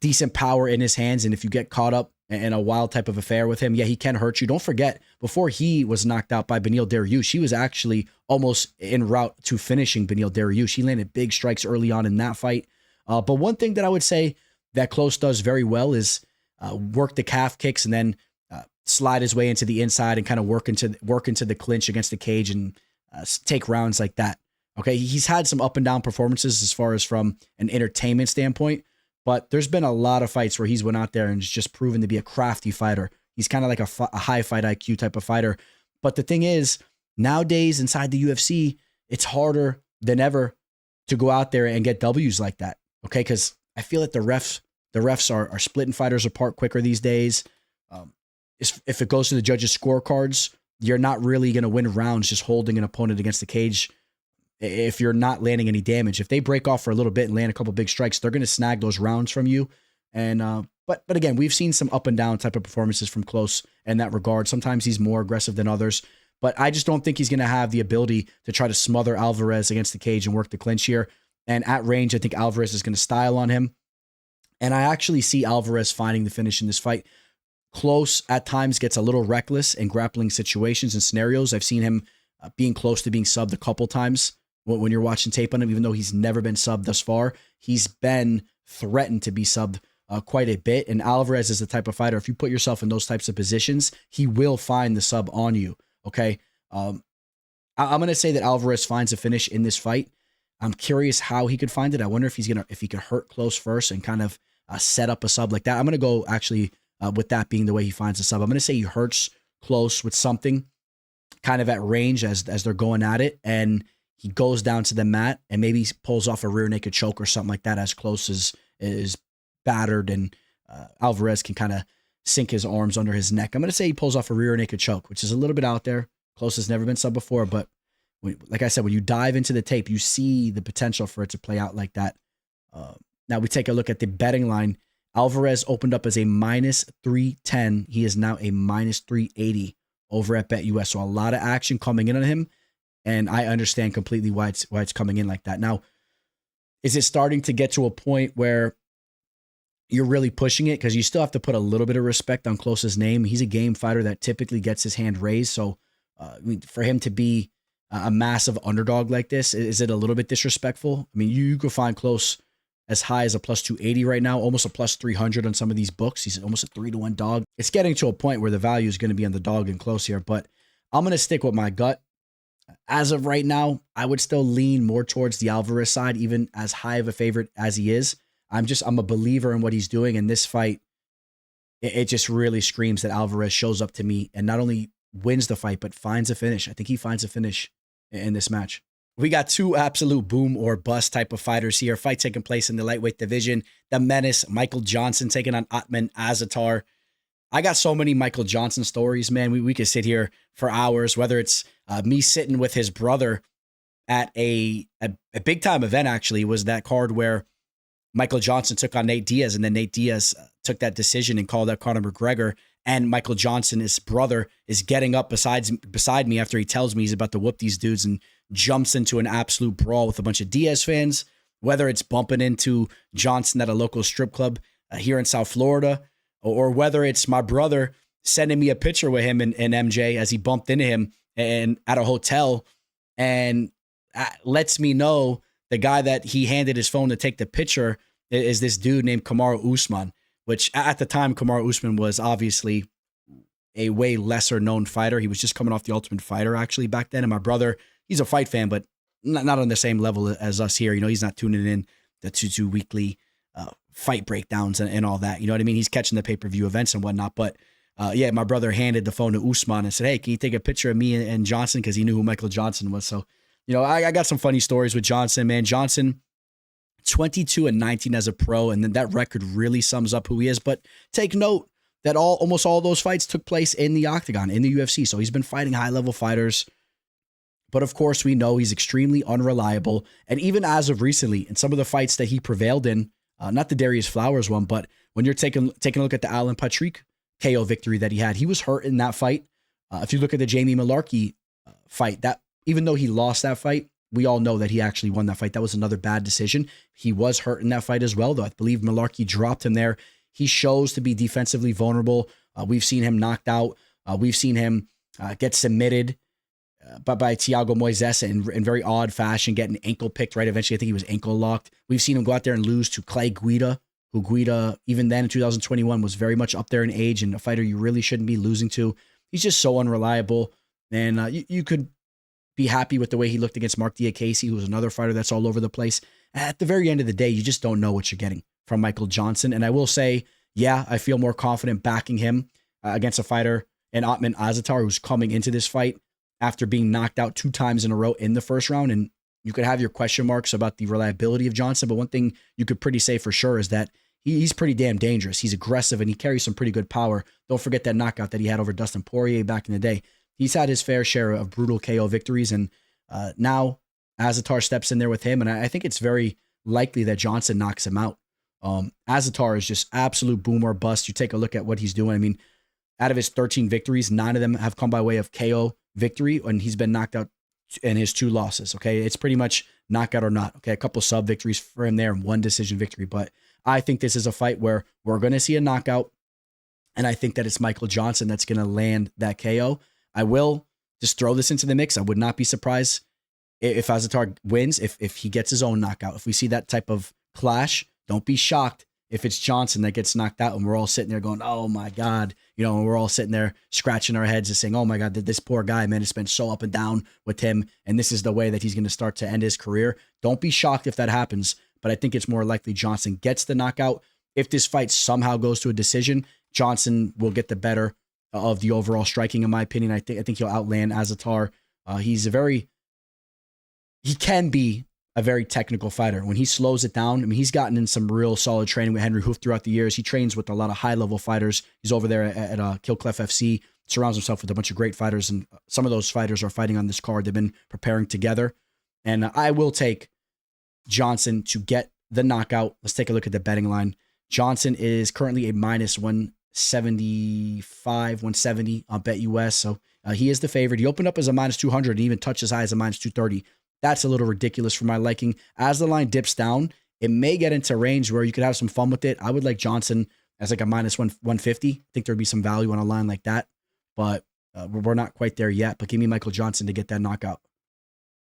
decent power in his hands, and if you get caught up in a wild type of affair with him, yeah, he can hurt you. Don't forget, before he was knocked out by Beneil Dariush, he was actually almost en route to finishing Beneil Dariush. He landed big strikes early on in that fight. But one thing that I would say that Klose does very well is work the calf kicks and then slide his way into the inside and kind of work into the clinch against the cage and take rounds like that. Okay, he's had some up and down performances as far as from an entertainment standpoint, but there's been a lot of fights where he's went out there and just proven to be a crafty fighter. He's kind of like a high fight IQ type of fighter. But the thing is, nowadays inside the UFC, it's harder than ever to go out there and get W's like that. Okay, because I feel like the refs are splitting fighters apart quicker these days. If it goes to the judges' scorecards, you're not really going to win rounds just holding an opponent against the cage if you're not landing any damage. If they break off for a little bit and land a couple big strikes, they're going to snag those rounds from you. And but again, we've seen some up and down type of performances from Klose in that regard. Sometimes he's more aggressive than others, but I just don't think he's going to have the ability to try to smother Alvarez against the cage and work the clinch here. And at range, I think Alvarez is going to style on him. And I actually see Alvarez finding the finish in this fight. Klose at times gets a little reckless in grappling situations and scenarios. I've seen him being close to being subbed a couple times. When you're watching tape on him, even though he's never been subbed thus far, he's been threatened to be subbed quite a bit. And Alvarez is the type of fighter, if you put yourself in those types of positions, he will find the sub on you. Okay. I'm going to say that Alvarez finds a finish in this fight. I'm curious how he could find it. I wonder if if he could hurt Klose first and kind of set up a sub like that. I'm going to go actually with that being the way he finds the sub. I'm going to say he hurts Klose with something kind of at range as they're going at it. And he goes down to the mat and maybe pulls off a rear naked choke or something like that as Klose is battered and Alvarez can kind of sink his arms under his neck. I'm going to say he pulls off a rear naked choke, which is a little bit out there. Klose has never been subbed before, but like I said, when you dive into the tape, you see the potential for it to play out like that. Now we take a look at the betting line. Alvarez opened up as a minus 310. He is now a minus 380 over at BetUS. So a lot of action coming in on him. And I understand completely why it's coming in like that. Now, is it starting to get to a point where you're really pushing it? Because you still have to put a little bit of respect on Klose's name. He's a game fighter that typically gets his hand raised. So for him to be a massive underdog like this, is it a little bit disrespectful? I mean, you could find Klose as high as a plus 280 right now, almost a plus 300 on some of these books. He's almost a 3-1 dog. It's getting to a point where the value is going to be on the dog and Klose here, but I'm going to stick with my gut. As of right now, I would still lean more towards the Alvarez side, even as high of a favorite as he is. I'm a believer in what he's doing. In this fight, it just really screams that Alvarez shows up to me and not only wins the fight, but finds a finish. I think he finds a finish in this match. We got two absolute boom or bust type of fighters here. Fight taking place in the lightweight division. The Menace, Michael Johnson, taking on Ottman Azaitar. I got so many Michael Johnson stories, man. We could sit here for hours, whether it's me sitting with his brother at a big time event, actually, was that card where Michael Johnson took on Nate Diaz, and then Nate Diaz took that decision and called out Conor McGregor. And Michael Johnson, his brother, is getting up beside me after he tells me he's about to whoop these dudes and jumps into an absolute brawl with a bunch of Diaz fans, whether it's bumping into Johnson at a local strip club here in South Florida, or whether it's my brother sending me a picture with him and MJ as he bumped into him and at a hotel and lets me know the guy that he handed his phone to take the picture is this dude named Kamaru Usman, which at the time, Kamaru Usman was obviously a way lesser known fighter. He was just coming off the Ultimate Fighter actually back then. And my brother, he's a fight fan, but not on the same level as us here. You know, he's not tuning in the two weekly fight breakdowns and all that. You know what I mean? He's catching the pay-per-view events and whatnot. But yeah, my brother handed the phone to Usman and said, hey, can you take a picture of me and Johnson? Because he knew who Michael Johnson was. So, you know, I got some funny stories with Johnson, man. Johnson, 22-19 as a pro, and then that record really sums up who he is. But take note that almost all those fights took place in the octagon, in the UFC. So he's been fighting high-level fighters. But of course, we know he's extremely unreliable. And even as of recently, in some of the fights that he prevailed in, not the Darius Flowers one, but when you're taking a look at the Alan Patrick KO victory that he had, he was hurt in that fight. If you look at the Jamey-Lyn fight, that even though he lost that fight, we all know that he actually won that fight. That was another bad decision. He was hurt in that fight as well, though. I believe Malarkey dropped him there. He shows to be defensively vulnerable. We've seen him knocked out. We've seen him get submitted by Thiago Moises in very odd fashion, getting ankle picked, right? Eventually, I think he was ankle locked. We've seen him go out there and lose to Clay Guida, who Guida, even then in 2021, was very much up there in age and a fighter you really shouldn't be losing to. He's just so unreliable. And you could be happy with the way he looked against Mark Diakese, who was another fighter that's all over the place. At the very end of the day, you just don't know what you're getting from Michael Johnson. And I will say, yeah, I feel more confident backing him against a fighter in Ottman Azaitar, who's coming into this fight after being knocked out 2 times in a row in the first round. And you could have your question marks about the reliability of Johnson, but one thing you could pretty say for sure is that he's pretty damn dangerous. He's aggressive and he carries some pretty good power. Don't forget that knockout that he had over Dustin Poirier back in the day. He's had his fair share of brutal KO victories, and now Azaitar steps in there with him, and I think it's very likely that Johnson knocks him out. Azaitar is just absolute boom or bust. You take a look at what he's doing. I mean, out of his 13 victories, 9 of them have come by way of KO victory, and he's been knocked out in his 2 losses. Okay, it's pretty much knockout or not. Okay, a couple sub victories for him there and 1 decision victory, but I think this is a fight where we're going to see a knockout, and I think that it's Michael Johnson that's going to land that KO. I will just throw this into the mix. I would not be surprised if Azaitar wins, if he gets his own knockout. If we see that type of clash, don't be shocked if it's Johnson that gets knocked out and we're all sitting there going, oh my God, you know, and we're all sitting there scratching our heads and saying, oh my God, this poor guy, man, it's been so up and down with him, and this is the way that he's going to start to end his career. Don't be shocked if that happens, but I think it's more likely Johnson gets the knockout. If this fight somehow goes to a decision, Johnson will get the better of the overall striking, in my opinion. I think he'll outland Azaitar. He can be a very technical fighter. When he slows it down, I mean, he's gotten in some real solid training with Henry Hoof throughout the years. He trains with a lot of high-level fighters. He's over there at Killclef FC, surrounds himself with a bunch of great fighters, and some of those fighters are fighting on this card. They've been preparing together, and I will take Johnson to get the knockout. Let's take a look at the betting line. Johnson is currently a minus 175, 170 on BetUS. So he is the favorite. He opened up as a minus 200 and even touched as high as a minus 230. That's a little ridiculous for my liking. As the line dips down, it may get into range where you could have some fun with it. I would like Johnson as like a minus 150. I think there'd be some value on a line like that, but we're not quite there yet. But give me Michael Johnson to get that knockout.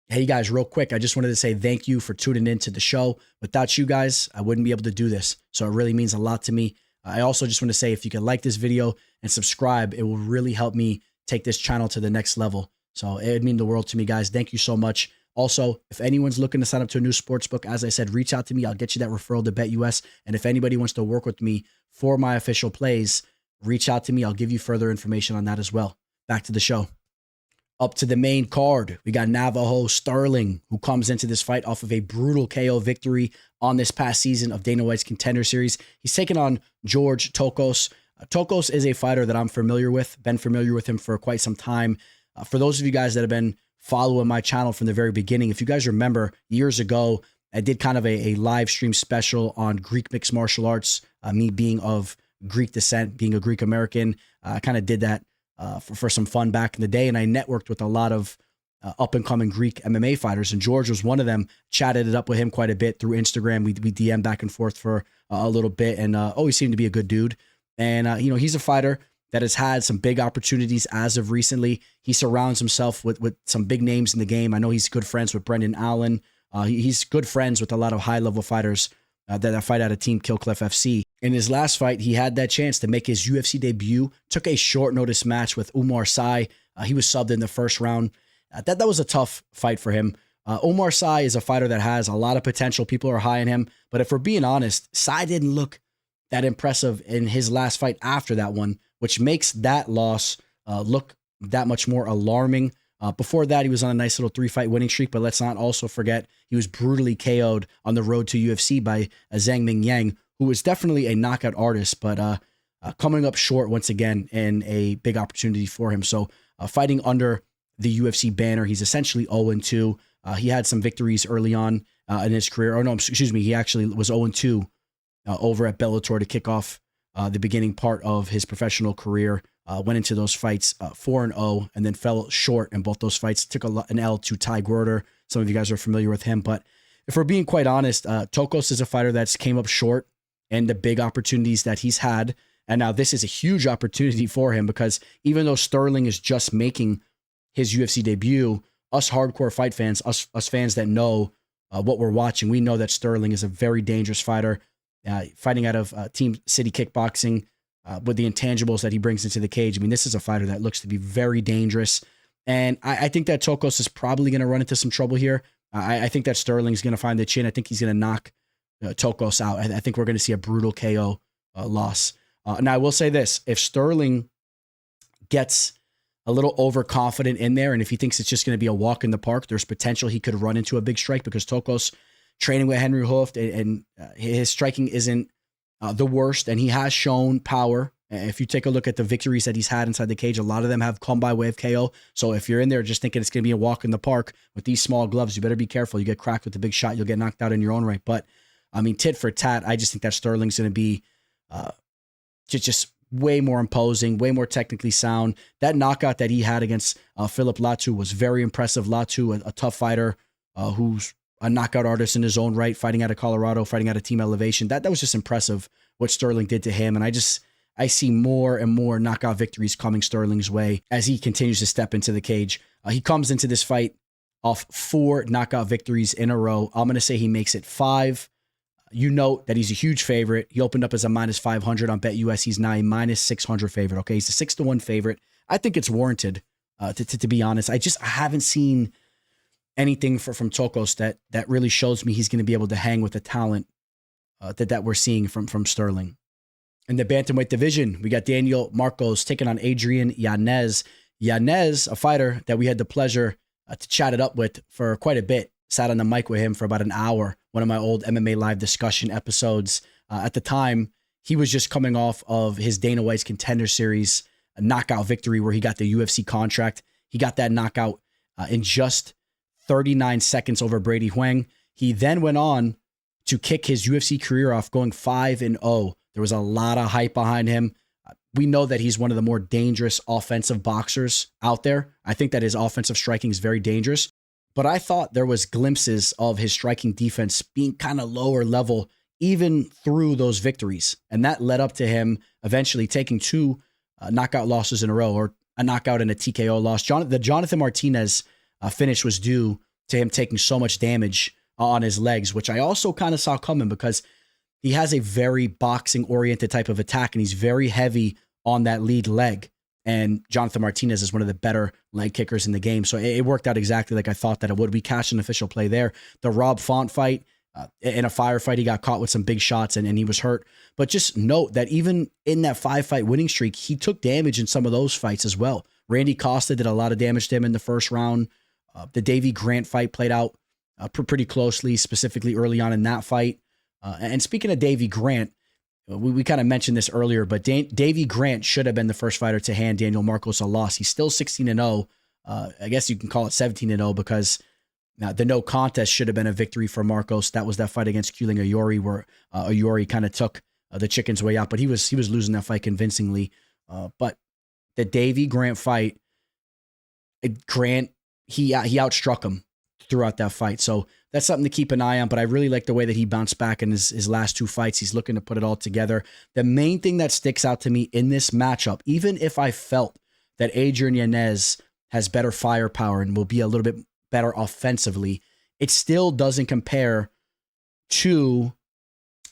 Hey guys, real quick, I just wanted to say thank you for tuning in to the show. Without you guys, I wouldn't be able to do this. So it really means a lot to me. I also just want to say, if you can like this video and subscribe, it will really help me take this channel to the next level. So it would mean the world to me, guys. Thank you so much. Also, if anyone's looking to sign up to a new sportsbook, as I said, reach out to me. I'll get you that referral to BetUS. And if anybody wants to work with me for my official plays, reach out to me. I'll give you further information on that as well. Back to the show. Up to the main card, we got Navajo Stirling, who comes into this fight off of a brutal KO victory on this past season of Dana White's Contender Series. He's taking on George Tokkos. Tokkos is a fighter that I'm familiar with, been familiar with him for quite some time. For those of you guys that have been following my channel from the very beginning, if you guys remember, years ago, I did kind of a live stream special on Greek mixed martial arts, me being of Greek descent, being a Greek American. I kind of did that for some fun back in the day, and I networked with a lot of up-and-coming Greek MMA fighters, and George was one of them. Chatted it up with him quite a bit through Instagram. We DM back and forth for a little bit, and always seemed to be a good dude. And you know, he's a fighter that has had some big opportunities as of recently. He surrounds himself with some big names in the game. I know he's good friends with Brendan Allen. He's good friends with a lot of high-level fighters that fight out of Team Killclef FC. In his last fight, he had that chance to make his UFC debut, took a short notice match with Umar Sy. He was subbed in the first round. That was a tough fight for him. Umar Sy is a fighter that has a lot of potential. People are high on him. But if we're being honest, Sy didn't look that impressive in his last fight after that one, which makes that loss look that much more alarming. Before that, he was on a nice little 3-fight winning streak, but let's not also forget he was brutally KO'd on the road to UFC by Zhang Ming Yang, who is definitely a knockout artist, but coming up short once again in a big opportunity for him. So fighting under the UFC banner, he's essentially 0-2. He had some victories early on in his career. He actually was 0-2 over at Bellator to kick off the beginning part of his professional career. Went into those fights 4-0 and then fell short in both those fights. Took an L to Ty Gorder. Some of you guys are familiar with him. But if we're being quite honest, Tokkos is a fighter that's came up short in the big opportunities that he's had. And now this is a huge opportunity for him because even though Stirling is just making his UFC debut, us hardcore fight fans, us fans that know what we're watching, we know that Stirling is a very dangerous fighter, fighting out of Team City Kickboxing with the intangibles that he brings into the cage. I mean, this is a fighter that looks to be very dangerous. And I think that Tokkos is probably going to run into some trouble here. I think that Stirling's going to find the chin. I think he's going to knock Tokkos out. I think we're going to see a brutal KO loss. Now, I will say this. If Stirling gets a little overconfident in there, and if he thinks it's just going to be a walk in the park, there's potential he could run into a big strike because Tokkos training with Henry Horth and his striking isn't the worst, and he has shown power. If you take a look at the victories that he's had inside the cage, a lot of them have come by way of KO. So if you're in there just thinking it's going to be a walk in the park with these small gloves, you better be careful. You get cracked with the big shot, you'll get knocked out in your own right. But I mean, tit for tat, I just think that Stirling's going to be just way more imposing, way more technically sound. That knockout that he had against Philip Latu was very impressive. Latu, a tough fighter who's a knockout artist in his own right, fighting out of Colorado, fighting out of Team Elevation. That was just impressive what Stirling did to him. And I see more and more knockout victories coming Stirling's way as he continues to step into the cage. He comes into this fight off 4 knockout victories in a row. I'm going to say he makes it 5. You note that he's a huge favorite. He opened up as a -500 on BetUS. He's now a -600 favorite. Okay, he's a 6-1 favorite. I think it's warranted. To be honest, I haven't seen anything from Tokkos that really shows me he's going to be able to hang with the talent that we're seeing from Stirling. In the bantamweight division, we got Daniel Marcos taking on Adrian Yanez. Yanez, a fighter that we had the pleasure to chat it up with for quite a bit. Sat on the mic with him for about an hour. One of my old MMA live discussion episodes. At the time, he was just coming off of his Dana White's Contender Series a knockout victory where he got the UFC contract. He got that knockout in just 39 seconds over Brady Huang. He then went on to kick his UFC career off, going 5-0. There was a lot of hype behind him. We know that he's one of the more dangerous offensive boxers out there. I think that his offensive striking is very dangerous. But I thought there was glimpses of his striking defense being kind of lower level even through those victories. And that led up to him eventually taking 2 knockout losses in a row, or a knockout and a TKO loss. The Jonathan Martinez finish was due to him taking so much damage on his legs, which I also kind of saw coming because he has a very boxing-oriented type of attack, and he's very heavy on that lead leg. And Jonathan Martinez is one of the better leg kickers in the game. So it worked out exactly like I thought that it would. We cashed an official play there. The Rob Font fight, in a firefight, he got caught with some big shots and he was hurt. But just note that even in that 5-fight winning streak, he took damage in some of those fights as well. Randy Costa did a lot of damage to him in the first round. The Davey Grant fight played out pretty closely, specifically early on in that fight. And speaking of Davey Grant, we kind of mentioned this earlier, but Davey Grant should have been the first fighter to hand Daniel Marcos a loss. He's still 16-0. I guess you can call it 17-0 because the no contest should have been a victory for Marcos. That was that fight against Kuling Ayori where Ayori kind of took the chicken's way out, but he was losing that fight convincingly. But the Davey Grant fight, Grant, he outstruck him throughout that fight. So that's something to keep an eye on, but I really like the way that he bounced back in his last 2 fights. He's looking to put it all together. The main thing that sticks out to me in this matchup, even if I felt that Adrian Yanez has better firepower and will be a little bit better offensively, it still doesn't compare to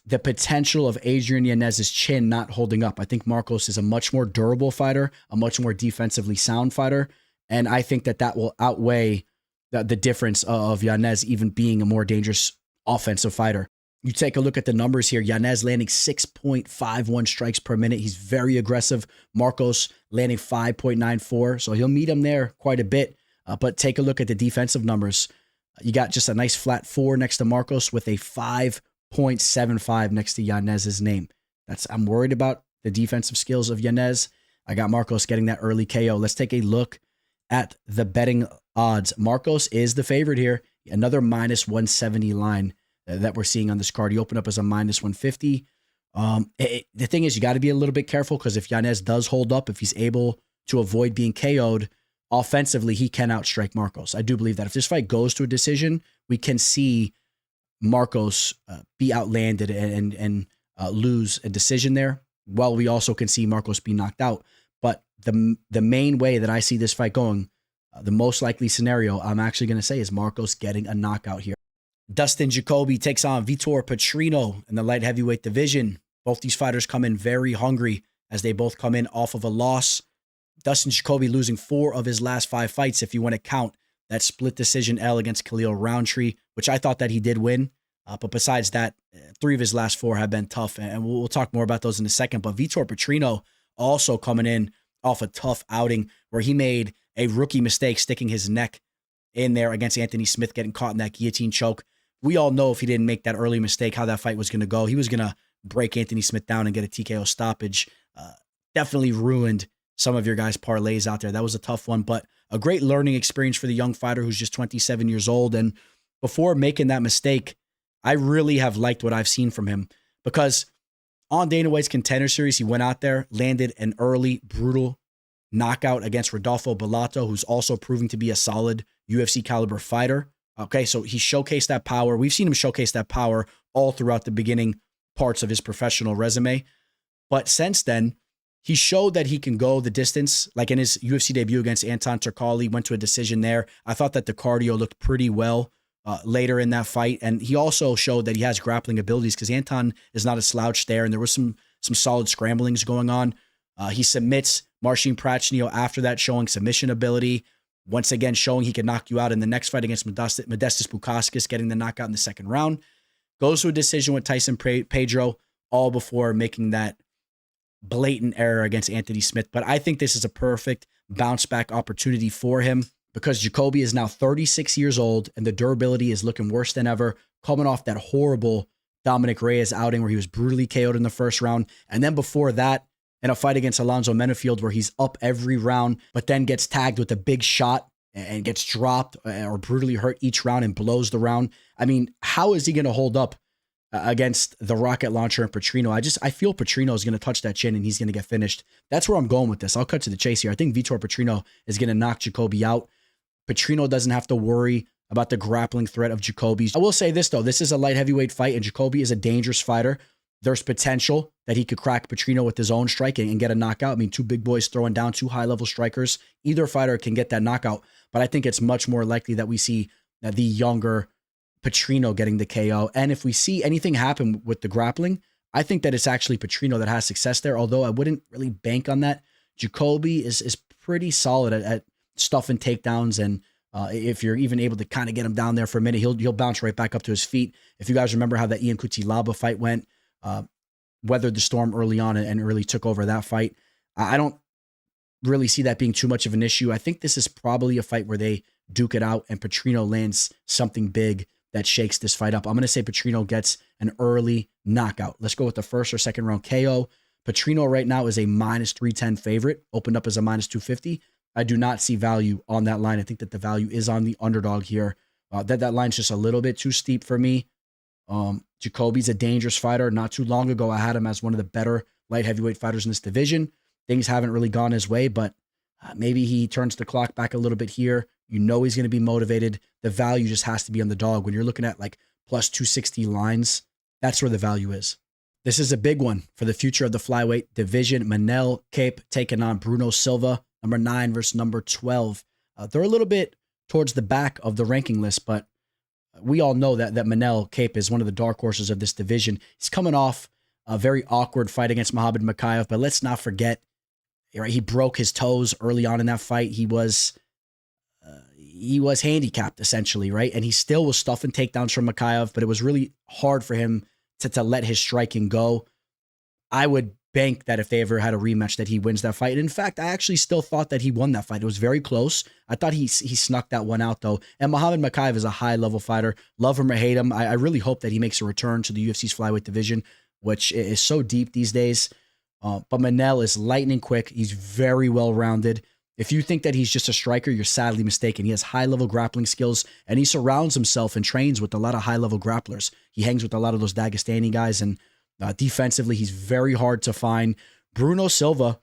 the potential of Adrian Yanez's chin not holding up. I think Marcos is a much more durable fighter, a much more defensively sound fighter. And I think that will outweigh the difference of Yanez even being a more dangerous offensive fighter. You take a look at the numbers here. Yanez landing 6.51 strikes per minute. He's very aggressive. Marcos landing 5.94. So he'll meet him there quite a bit. But take a look at the defensive numbers. You got just a nice flat 4 next to Marcos with a 5.75 next to Yanez's name. I'm worried about the defensive skills of Yanez. I got Marcos getting that early KO. Let's take a look at the betting odds. Marcos is the favorite here. Another minus 170 line that we're seeing on this card. He opened up as a minus 150. The thing is, you got to be a little bit careful because if Yanez does hold up, if he's able to avoid being KO'd, offensively, he can outstrike Marcos. I do believe that if this fight goes to a decision, we can see Marcos be outlanded and lose a decision there, while we also can see Marcos be knocked out. But the main way that I see this fight going, the most likely scenario, I'm actually going to say, is Marcos getting a knockout here. Dustin Jacoby takes on Vitor Petrino in the light heavyweight division. Both these fighters come in very hungry as they both come in off of a loss. Dustin Jacoby losing 4 of his last 5 fights, if you want to count that split decision L against Khalil Roundtree, which I thought that he did win. But besides that, 3 of his last 4 have been tough, and we'll talk more about those in a second. But Vitor Petrino also coming in off a tough outing where he made a rookie mistake sticking his neck in there against Anthony Smith, getting caught in that guillotine choke. We all know if he didn't make that early mistake, how that fight was going to go. He was going to break Anthony Smith down and get a TKO stoppage. Definitely ruined some of your guys' parlays out there. That was a tough one, but a great learning experience for the young fighter who's just 27 years old. And before making that mistake, I really have liked what I've seen from him, because on Dana White's Contender Series, he went out there, landed an early, brutal knockout against Rodolfo Bellato, who's also proving to be a solid UFC caliber fighter. Okay, so he showcased that power. We've seen him showcase that power all throughout the beginning parts of his professional resume. But since then, he showed that he can go the distance. Like in his UFC debut against Anton Turkalj, went to a decision there. I thought that the cardio looked pretty well later in that fight. And he also showed that he has grappling abilities, because Anton is not a slouch there. And there was some solid scramblings going on. He submits Marcin Prachnio after that, showing submission ability. Once again, showing he can knock you out in the next fight against Modestas Bukauskas, getting the knockout in the second round. Goes to a decision with Tyson Pedro, all before making that blatant error against Anthony Smith. But I think this is a perfect bounce back opportunity for him, because Jacoby is now 36 years old and the durability is looking worse than ever, coming off that horrible Dominic Reyes outing where he was brutally KO'd in the first round. And then before that, in a fight against Alonzo Menefield where he's up every round, but then gets tagged with a big shot and gets dropped or brutally hurt each round and blows the round. I mean, how is he going to hold up against the rocket launcher and Petrino? I feel Petrino is going to touch that chin and he's going to get finished. That's where I'm going with this. I'll cut to the chase here. I think Vitor Petrino is going to knock Jacoby out. Petrino doesn't have to worry about the grappling threat of Jacoby. I will say this, though. This is a light heavyweight fight, and Jacoby is a dangerous fighter. There's potential that he could crack Petrino with his own striking and get a knockout. I mean, 2 big boys throwing down 2 high-level strikers. Either fighter can get that knockout, but I think it's much more likely that we see the younger Petrino getting the KO. And if we see anything happen with the grappling, I think that it's actually Petrino that has success there, although I wouldn't really bank on that. Jacoby is pretty solid at stuffing takedowns, and if you're even able to kind of get him down there for a minute, he'll bounce right back up to his feet. If you guys remember how that Ian Cutelaba fight went, weathered the storm early on and really took over that fight. I don't really see that being too much of an issue. I think this is probably a fight where they duke it out and Petrino lands something big that shakes this fight up. I'm going to say Petrino gets an early knockout. Let's go with the first or second round KO. Petrino right now is a minus 310 favorite, opened up as a minus 250. I do not see value on that line. I think that the value is on the underdog here. That line's just a little bit too steep for me. Jacoby's a dangerous fighter. Not too long ago, I had him as one of the better light heavyweight fighters in this division. Things haven't really gone his way, but maybe he turns the clock back a little bit here. You know he's going to be motivated. The value just has to be on the dog. When you're looking at like plus 260 lines, that's where the value is. This is a big one for the future of the flyweight division. Manel Kape taking on Bruno Silva, number 9 versus number 12. They're a little bit towards the back of the ranking list, but we all know that Manel Kape is one of the dark horses of this division. He's coming off a very awkward fight against Muhammad Mokaev, but let's not forget, right, he broke his toes early on in that fight. He was handicapped essentially, right? And he still was stuffing takedowns from Mokaev, but it was really hard for him to let his striking go. I would bank that if they ever had a rematch that he wins that fight. And in fact, I actually still thought that he won that fight. It was very close. I thought he snuck that one out though. And Muhammad Mokaev is a high level fighter. Love him or hate him. I really hope that he makes a return to the UFC's flyweight division, which is so deep these days. But Manel is lightning quick. He's very well-rounded. If you think that he's just a striker, you're sadly mistaken. He has high-level grappling skills, and he surrounds himself and trains with a lot of high-level grapplers. He hangs with a lot of those Dagestani guys, and defensively, he's very hard to find. Bruno Silva,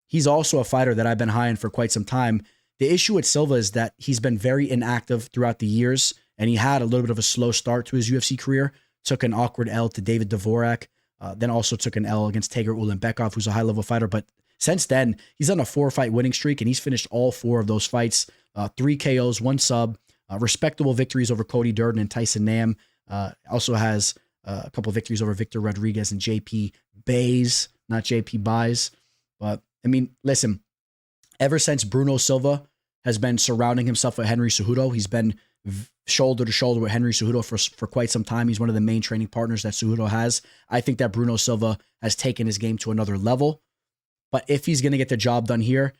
he's also a fighter that I've been high on for quite some time. The issue with Silva is that he's been very inactive throughout the years, and he had a little bit of a slow start to his UFC career. Took an awkward L to David Dvorak, then also took an L against Tager Ulanbekov, who's a high-level fighter. But since then, he's on a 4-fight winning streak, and he's finished all 4 of those fights. 3 KOs, 1 sub, respectable victories over Cody Durden and Tyson Nam. Also has a couple of victories over Victor Rodriguez and JP Bays, not JP Buys. But, I mean, listen, ever since Bruno Silva has been surrounding himself with Henry Cejudo, he's been shoulder to shoulder with Henry Cejudo for quite some time. He's one of the main training partners that Cejudo has. I think that Bruno Silva has taken his game to another level. But if he's going to get the job done here,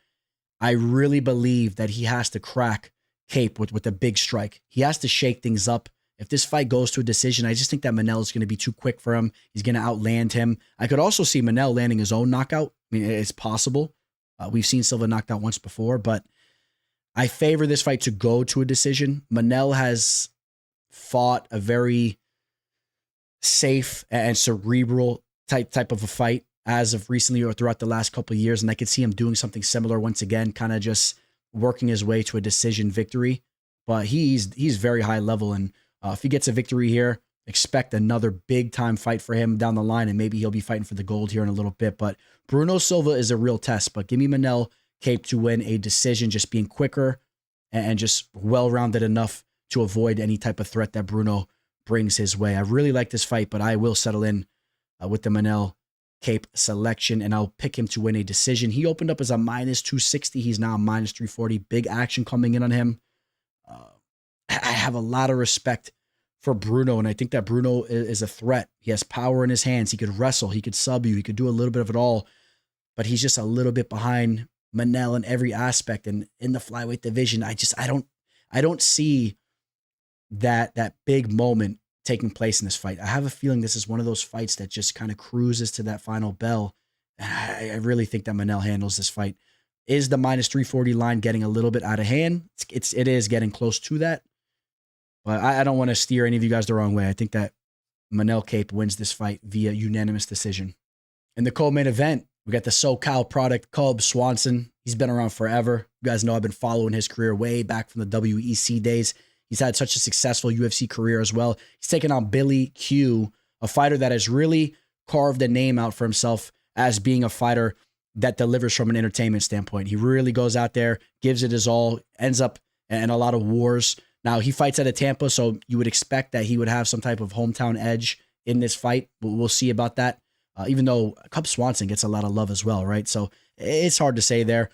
I really believe that he has to crack Kape with a big strike. He has to shake things up. If this fight goes to a decision, I just think that Manel is going to be too quick for him. He's going to outland him. I could also see Manel landing his own knockout. I mean, it's possible. We've seen Silva knocked out once before, but I favor this fight to go to a decision. Manel has fought a very safe and cerebral type of a fight as of recently or throughout the last couple of years, and I could see him doing something similar once again, kind of just working his way to a decision victory. But he's very high level, and if he gets a victory here, expect another big-time fight for him down the line, and maybe he'll be fighting for the gold here in a little bit. But Bruno Silva is a real test, but give me Manel Kape to win a decision, just being quicker and just well-rounded enough to avoid any type of threat that Bruno brings his way. I really like this fight, but I will settle in with the Manel Kape selection, and I'll pick him to win a decision. He opened up as a -260. He's now a -340. Big action coming in on him. I have a lot of respect for Bruno, and I think that Bruno is a threat. He has power in his hands. He could wrestle. He could sub you. He could do a little bit of it all, but he's just a little bit behind Manel in every aspect. And in the flyweight division, I don't see that big moment taking place in this fight. I have a feeling this is one of those fights that just kind of cruises to that final bell. And I really think that Manel handles this fight. Is the -340 line getting a little bit out of hand? It is getting close to that. But I don't want to steer any of you guys the wrong way. I think that Manel Kape wins this fight via unanimous decision. In the co-main event, we got the SoCal product, Cub Swanson. He's been around forever. You guys know I've been following his career way back from the WEC days. He's had such a successful UFC career as well. He's taken on Billy Q, a fighter that has really carved a name out for himself as being a fighter that delivers from an entertainment standpoint. He really goes out there, gives it his all, ends up in a lot of wars. Now, he fights out of Tampa, so you would expect that he would have some type of hometown edge in this fight. We'll see about that, even though Cub Swanson gets a lot of love as well, right? So it's hard to say there.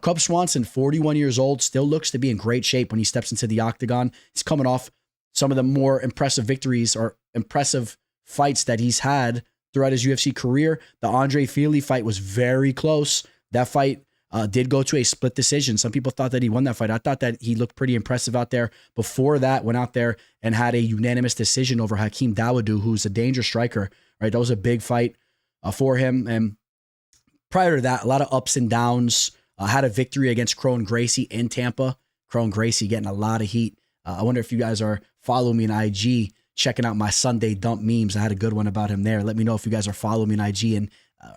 Cub Swanson, 41 years old, still looks to be in great shape when he steps into the octagon. He's coming off some of the more impressive victories or impressive fights that he's had throughout his UFC career. The Andre Fili fight was very close. That fight did go to a split decision. Some people thought that he won that fight. I thought that he looked pretty impressive out there. Before that, went out there and had a unanimous decision over Hakeem Dawodu, who's a dangerous striker, right? That was a big fight for him. And prior to that, a lot of ups and downs. Had a victory against Crone Gracie in Tampa. Crone Gracie getting a lot of heat. I wonder if you guys are following me on IG, checking out my Sunday dump memes. I had a good one about him there. Let me know if you guys are following me on IG and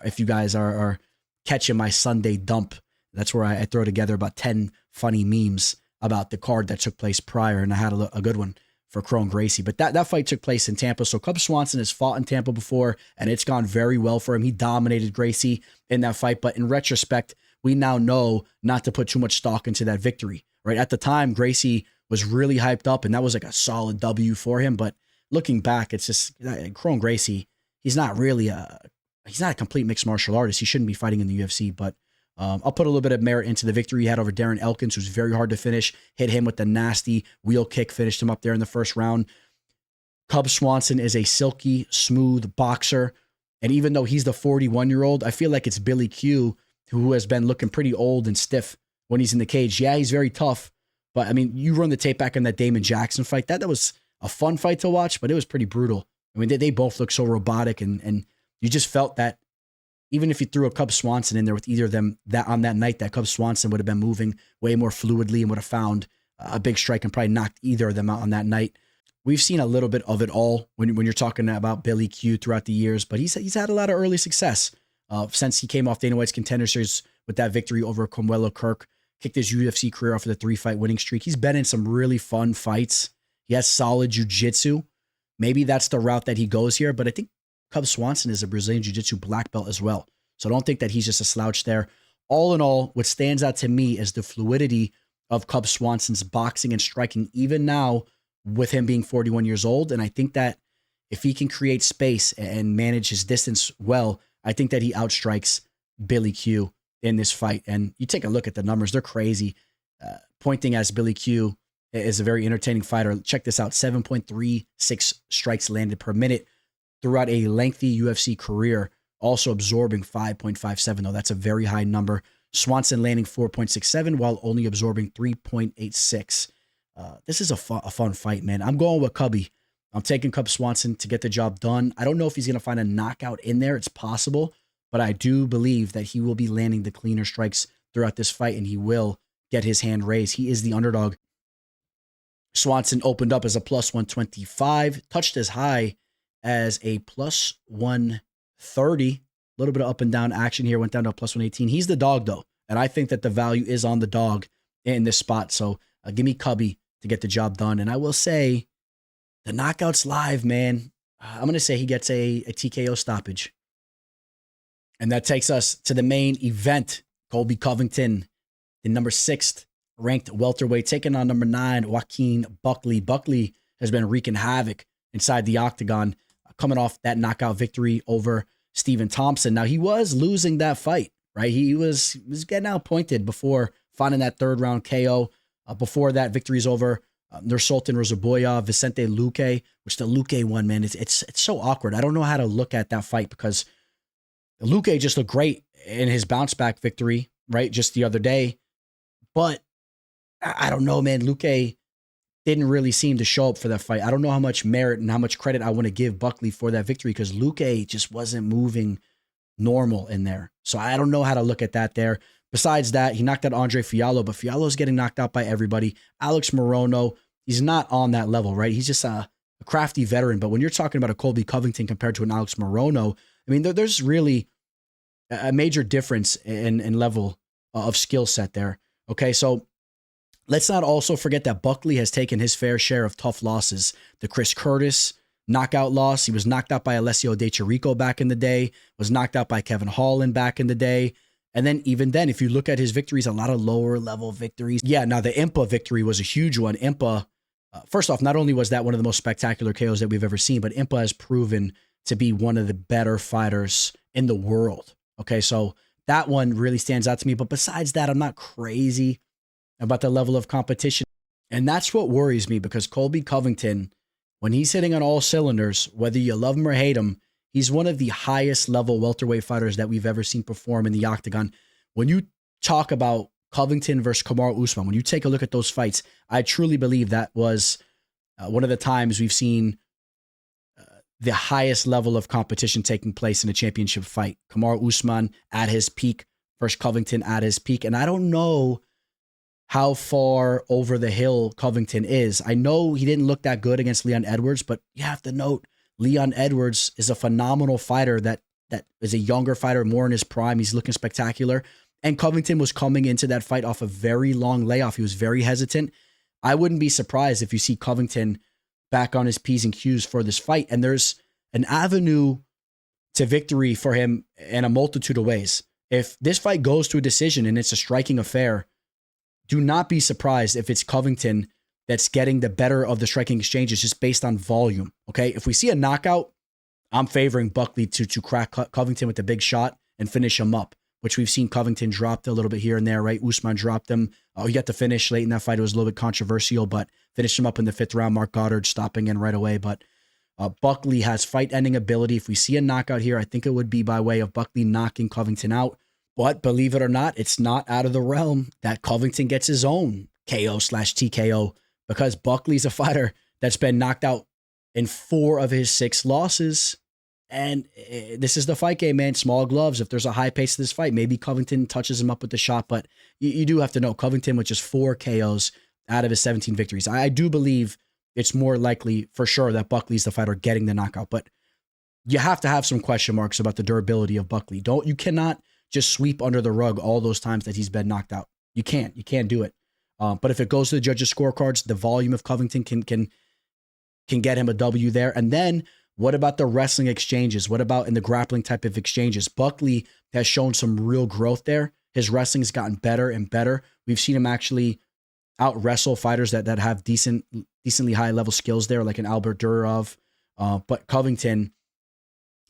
if you guys are catching my Sunday dump. That's where I throw together about 10 funny memes about the card that took place prior, and I had a good one for Crone Gracie. But that fight took place in Tampa. So Cub Swanson has fought in Tampa before, and it's gone very well for him. He dominated Gracie in that fight, but in retrospect, we now know not to put too much stock into that victory, right? At the time, Gracie was really hyped up, and that was like a solid W for him. But looking back, it's just Kron Gracie. He's not a complete mixed martial artist. He shouldn't be fighting in the UFC. But I'll put a little bit of merit into the victory he had over Darren Elkins, who's very hard to finish. Hit him with the nasty wheel kick, finished him up there in the first round. Cub Swanson is a silky, smooth boxer. And even though he's the 41-year-old, I feel like it's Billy Q who has been looking pretty old and stiff when he's in the cage. Yeah, he's very tough. But, I mean, you run the tape back on that Damon Jackson fight. That was a fun fight to watch, but it was pretty brutal. I mean, they both look so robotic, and you just felt that even if you threw a Cub Swanson in there with either of them on that night, that Cub Swanson would have been moving way more fluidly and would have found a big strike and probably knocked either of them out on that night. We've seen a little bit of it all when you're talking about Billy Q throughout the years, but he's had a lot of early success since he came off Dana White's Contender Series with that victory over Comuelo Kirk, kicked his UFC career off with a 3-fight winning streak. He's been in some really fun fights. He has solid jiu-jitsu. Maybe that's the route that he goes here, but I think Cub Swanson is a Brazilian jiu-jitsu black belt as well. So I don't think that he's just a slouch there. All in all, what stands out to me is the fluidity of Cub Swanson's boxing and striking, even now with him being 41 years old. And I think that if he can create space and manage his distance well, I think that he outstrikes Billy Q in this fight. And you take a look at the numbers, they're crazy. Pointing as Billy Q is a very entertaining fighter. Check this out, 7.36 strikes landed per minute throughout a lengthy UFC career, also absorbing 5.57, though. That's a very high number. Swanson landing 4.67 while only absorbing 3.86. This is a fun fight, man. I'm going with Cubby. I'm taking Cub Swanson to get the job done. I don't know if he's going to find a knockout in there. It's possible, but I do believe that he will be landing the cleaner strikes throughout this fight, and he will get his hand raised. He is the underdog. Swanson opened up as a plus 125, touched as high as a plus 130. A little bit of up and down action here, went down to a plus 118. He's the dog, though, and I think that the value is on the dog in this spot. So give me Cubby to get the job done. And I will say the knockout's live, man. I'm going to say he gets a TKO stoppage. And that takes us to the main event. Colby Covington, the number 6th ranked welterweight, taking on number 9, Joaquin Buckley. Buckley has been wreaking havoc inside the octagon, coming off that knockout victory over Stephen Thompson. Now, he was losing that fight, right? He was getting outpointed before finding that 3rd round KO. Before that, victories over Nursultan Rozaboya, Vicente Luque, which the Luque one, man, it's so awkward. I don't know how to look at that fight because Luque just looked great in his bounce back victory, right? Just the other day. But I don't know, man. Luque didn't really seem to show up for that fight. I don't know how much merit and how much credit I want to give Buckley for that victory because Luque just wasn't moving normal in there. So I don't know how to look at that there. Besides that, he knocked out Andre Fiallo, but Fiallo's getting knocked out by everybody. Alex Morono, he's not on that level, right? He's just a crafty veteran. But when you're talking about a Colby Covington compared to an Alex Morono, I mean, there's really a major difference in level of skill set there. Okay, so let's not also forget that Buckley has taken his fair share of tough losses. The Chris Curtis knockout loss, he was knocked out by Alessio De Chirico back in the day, was knocked out by Kevin Holland back in the day. And then even then, if you look at his victories, a lot of lower level victories. Yeah, now the Impa victory was a huge one. Impa, first off, not only was that one of the most spectacular KOs that we've ever seen, but Impa has proven to be one of the better fighters in the world. Okay, so that one really stands out to me. But besides that, I'm not crazy about the level of competition. And that's what worries me because Colby Covington, when he's hitting on all cylinders, whether you love him or hate him, he's one of the highest level welterweight fighters that we've ever seen perform in the octagon. When you talk about Covington versus Kamaru Usman, when you take a look at those fights, I truly believe that was one of the times we've seen the highest level of competition taking place in a championship fight. Kamaru Usman at his peak versus Covington at his peak. And I don't know how far over the hill Covington is. I know he didn't look that good against Leon Edwards, but you have to note Leon Edwards is a phenomenal fighter that is a younger fighter, more in his prime. He's looking spectacular. And Covington was coming into that fight off a very long layoff. He was very hesitant. I wouldn't be surprised if you see Covington back on his P's and Q's for this fight. And there's an avenue to victory for him in a multitude of ways. If this fight goes to a decision and it's a striking affair, do not be surprised if it's Covington that's getting the better of the striking exchanges just based on volume. Okay. If we see a knockout, I'm favoring Buckley to crack Covington with the big shot and finish him up, which we've seen Covington dropped a little bit here and there, right? Ottman dropped him. He got the finish late in that fight. It was a little bit controversial, but finished him up in the 5th round. Mark Goddard stopping in right away. But Buckley has fight-ending ability. If we see a knockout here, I think it would be by way of Buckley knocking Covington out. But believe it or not, it's not out of the realm that Covington gets his own KO/TKO, because Buckley's a fighter that's been knocked out in 4 of his 6 losses. And this is the fight game, man. Small gloves. If there's a high pace to this fight, maybe Covington touches him up with the shot. But you do have to know, Covington with just 4 KOs out of his 17 victories. I do believe it's more likely for sure that Buckley's the fighter getting the knockout. But you have to have some question marks about the durability of Buckley. You cannot just sweep under the rug all those times that he's been knocked out. You can't do it. But if it goes to the judges' scorecards, the volume of Covington can get him a W there. And then what about the wrestling exchanges? What about in the grappling type of exchanges? Buckley has shown some real growth there. His wrestling has gotten better and better. We've seen him actually out wrestle fighters that have decently high level skills there, like an Albert Durov. But Covington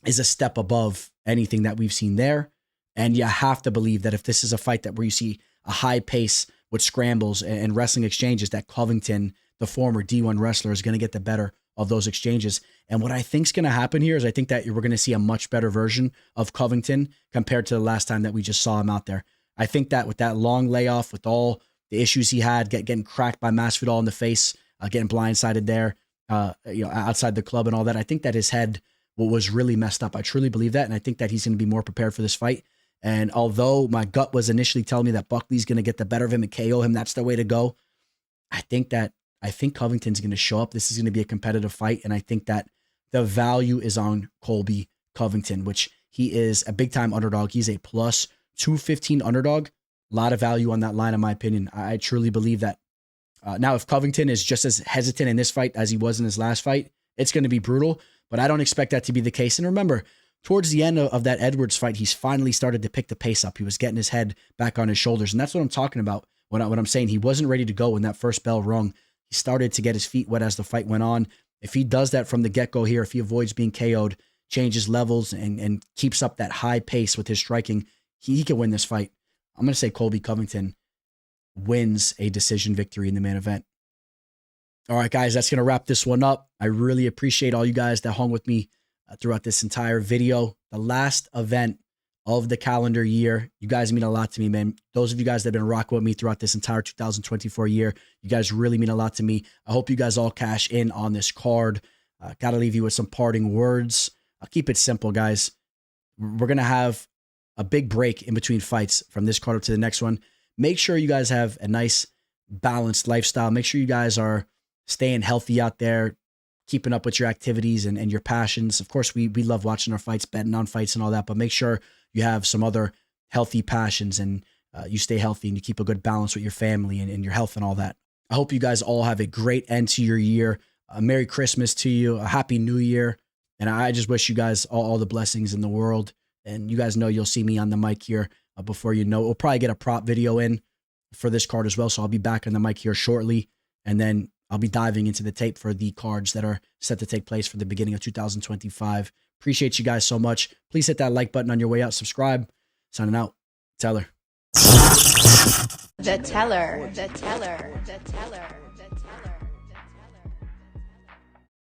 is a step above anything that we've seen there. And you have to believe that if this is a fight where you see a high pace with scrambles and wrestling exchanges, that Covington, the former D1 wrestler, is going to get the better of those exchanges. And what I think is going to happen here is I think that we're going to see a much better version of Covington compared to the last time that we just saw him out there. I think that with that long layoff, with all the issues he had, getting cracked by Masvidal in the face, getting blindsided there, outside the club and all that, I think that his head was really messed up. I truly believe that. And I think that he's going to be more prepared for this fight. And although my gut was initially telling me that Buckley's going to get the better of him and KO him, that's the way to go. I think Covington's going to show up. This is going to be a competitive fight. And I think that the value is on Colby Covington, which he is a big time underdog. He's a plus 215 underdog. A lot of value on that line, in my opinion. I truly believe that. Now, if Covington is just as hesitant in this fight as he was in his last fight, it's going to be brutal, but I don't expect that to be the case. And remember, towards the end of that Edwards fight, he's finally started to pick the pace up. He was getting his head back on his shoulders. And that's what I'm talking about when I'm saying he wasn't ready to go when that first bell rung. He started to get his feet wet as the fight went on. If he does that from the get-go here, if he avoids being KO'd, changes levels, and keeps up that high pace with his striking, he can win this fight. I'm going to say Colby Covington wins a decision victory in the main event. All right, guys, that's going to wrap this one up. I really appreciate all you guys that hung with me throughout this entire video. The last event of the calendar year. You guys mean a lot to me, man. Those of you guys that have been rocking with me throughout this entire 2024 year, you guys really mean a lot to me. I hope you guys all cash in on this card. Got to leave you with some parting words. I'll keep it simple, guys. We're going to have a big break in between fights from this card up to the next one. Make sure you guys have a nice balanced lifestyle. Make sure you guys are staying healthy out there, keeping up with your activities and your passions. Of course, we love watching our fights, betting on fights and all that, but make sure you have some other healthy passions and you stay healthy and you keep a good balance with your family and your health and all that. I hope you guys all have a great end to your year. A Merry Christmas to you, a Happy New Year. And I just wish you guys all the blessings in the world. And you guys know you'll see me on the mic here before you know. We'll probably get a prop video in for this card as well. So I'll be back on the mic here shortly. And then I'll be diving into the tape for the cards that are set to take place for the beginning of 2025. Appreciate you guys so much. Please hit that like button on your way out. Subscribe. Signing out. Teller. The teller. The teller. The teller.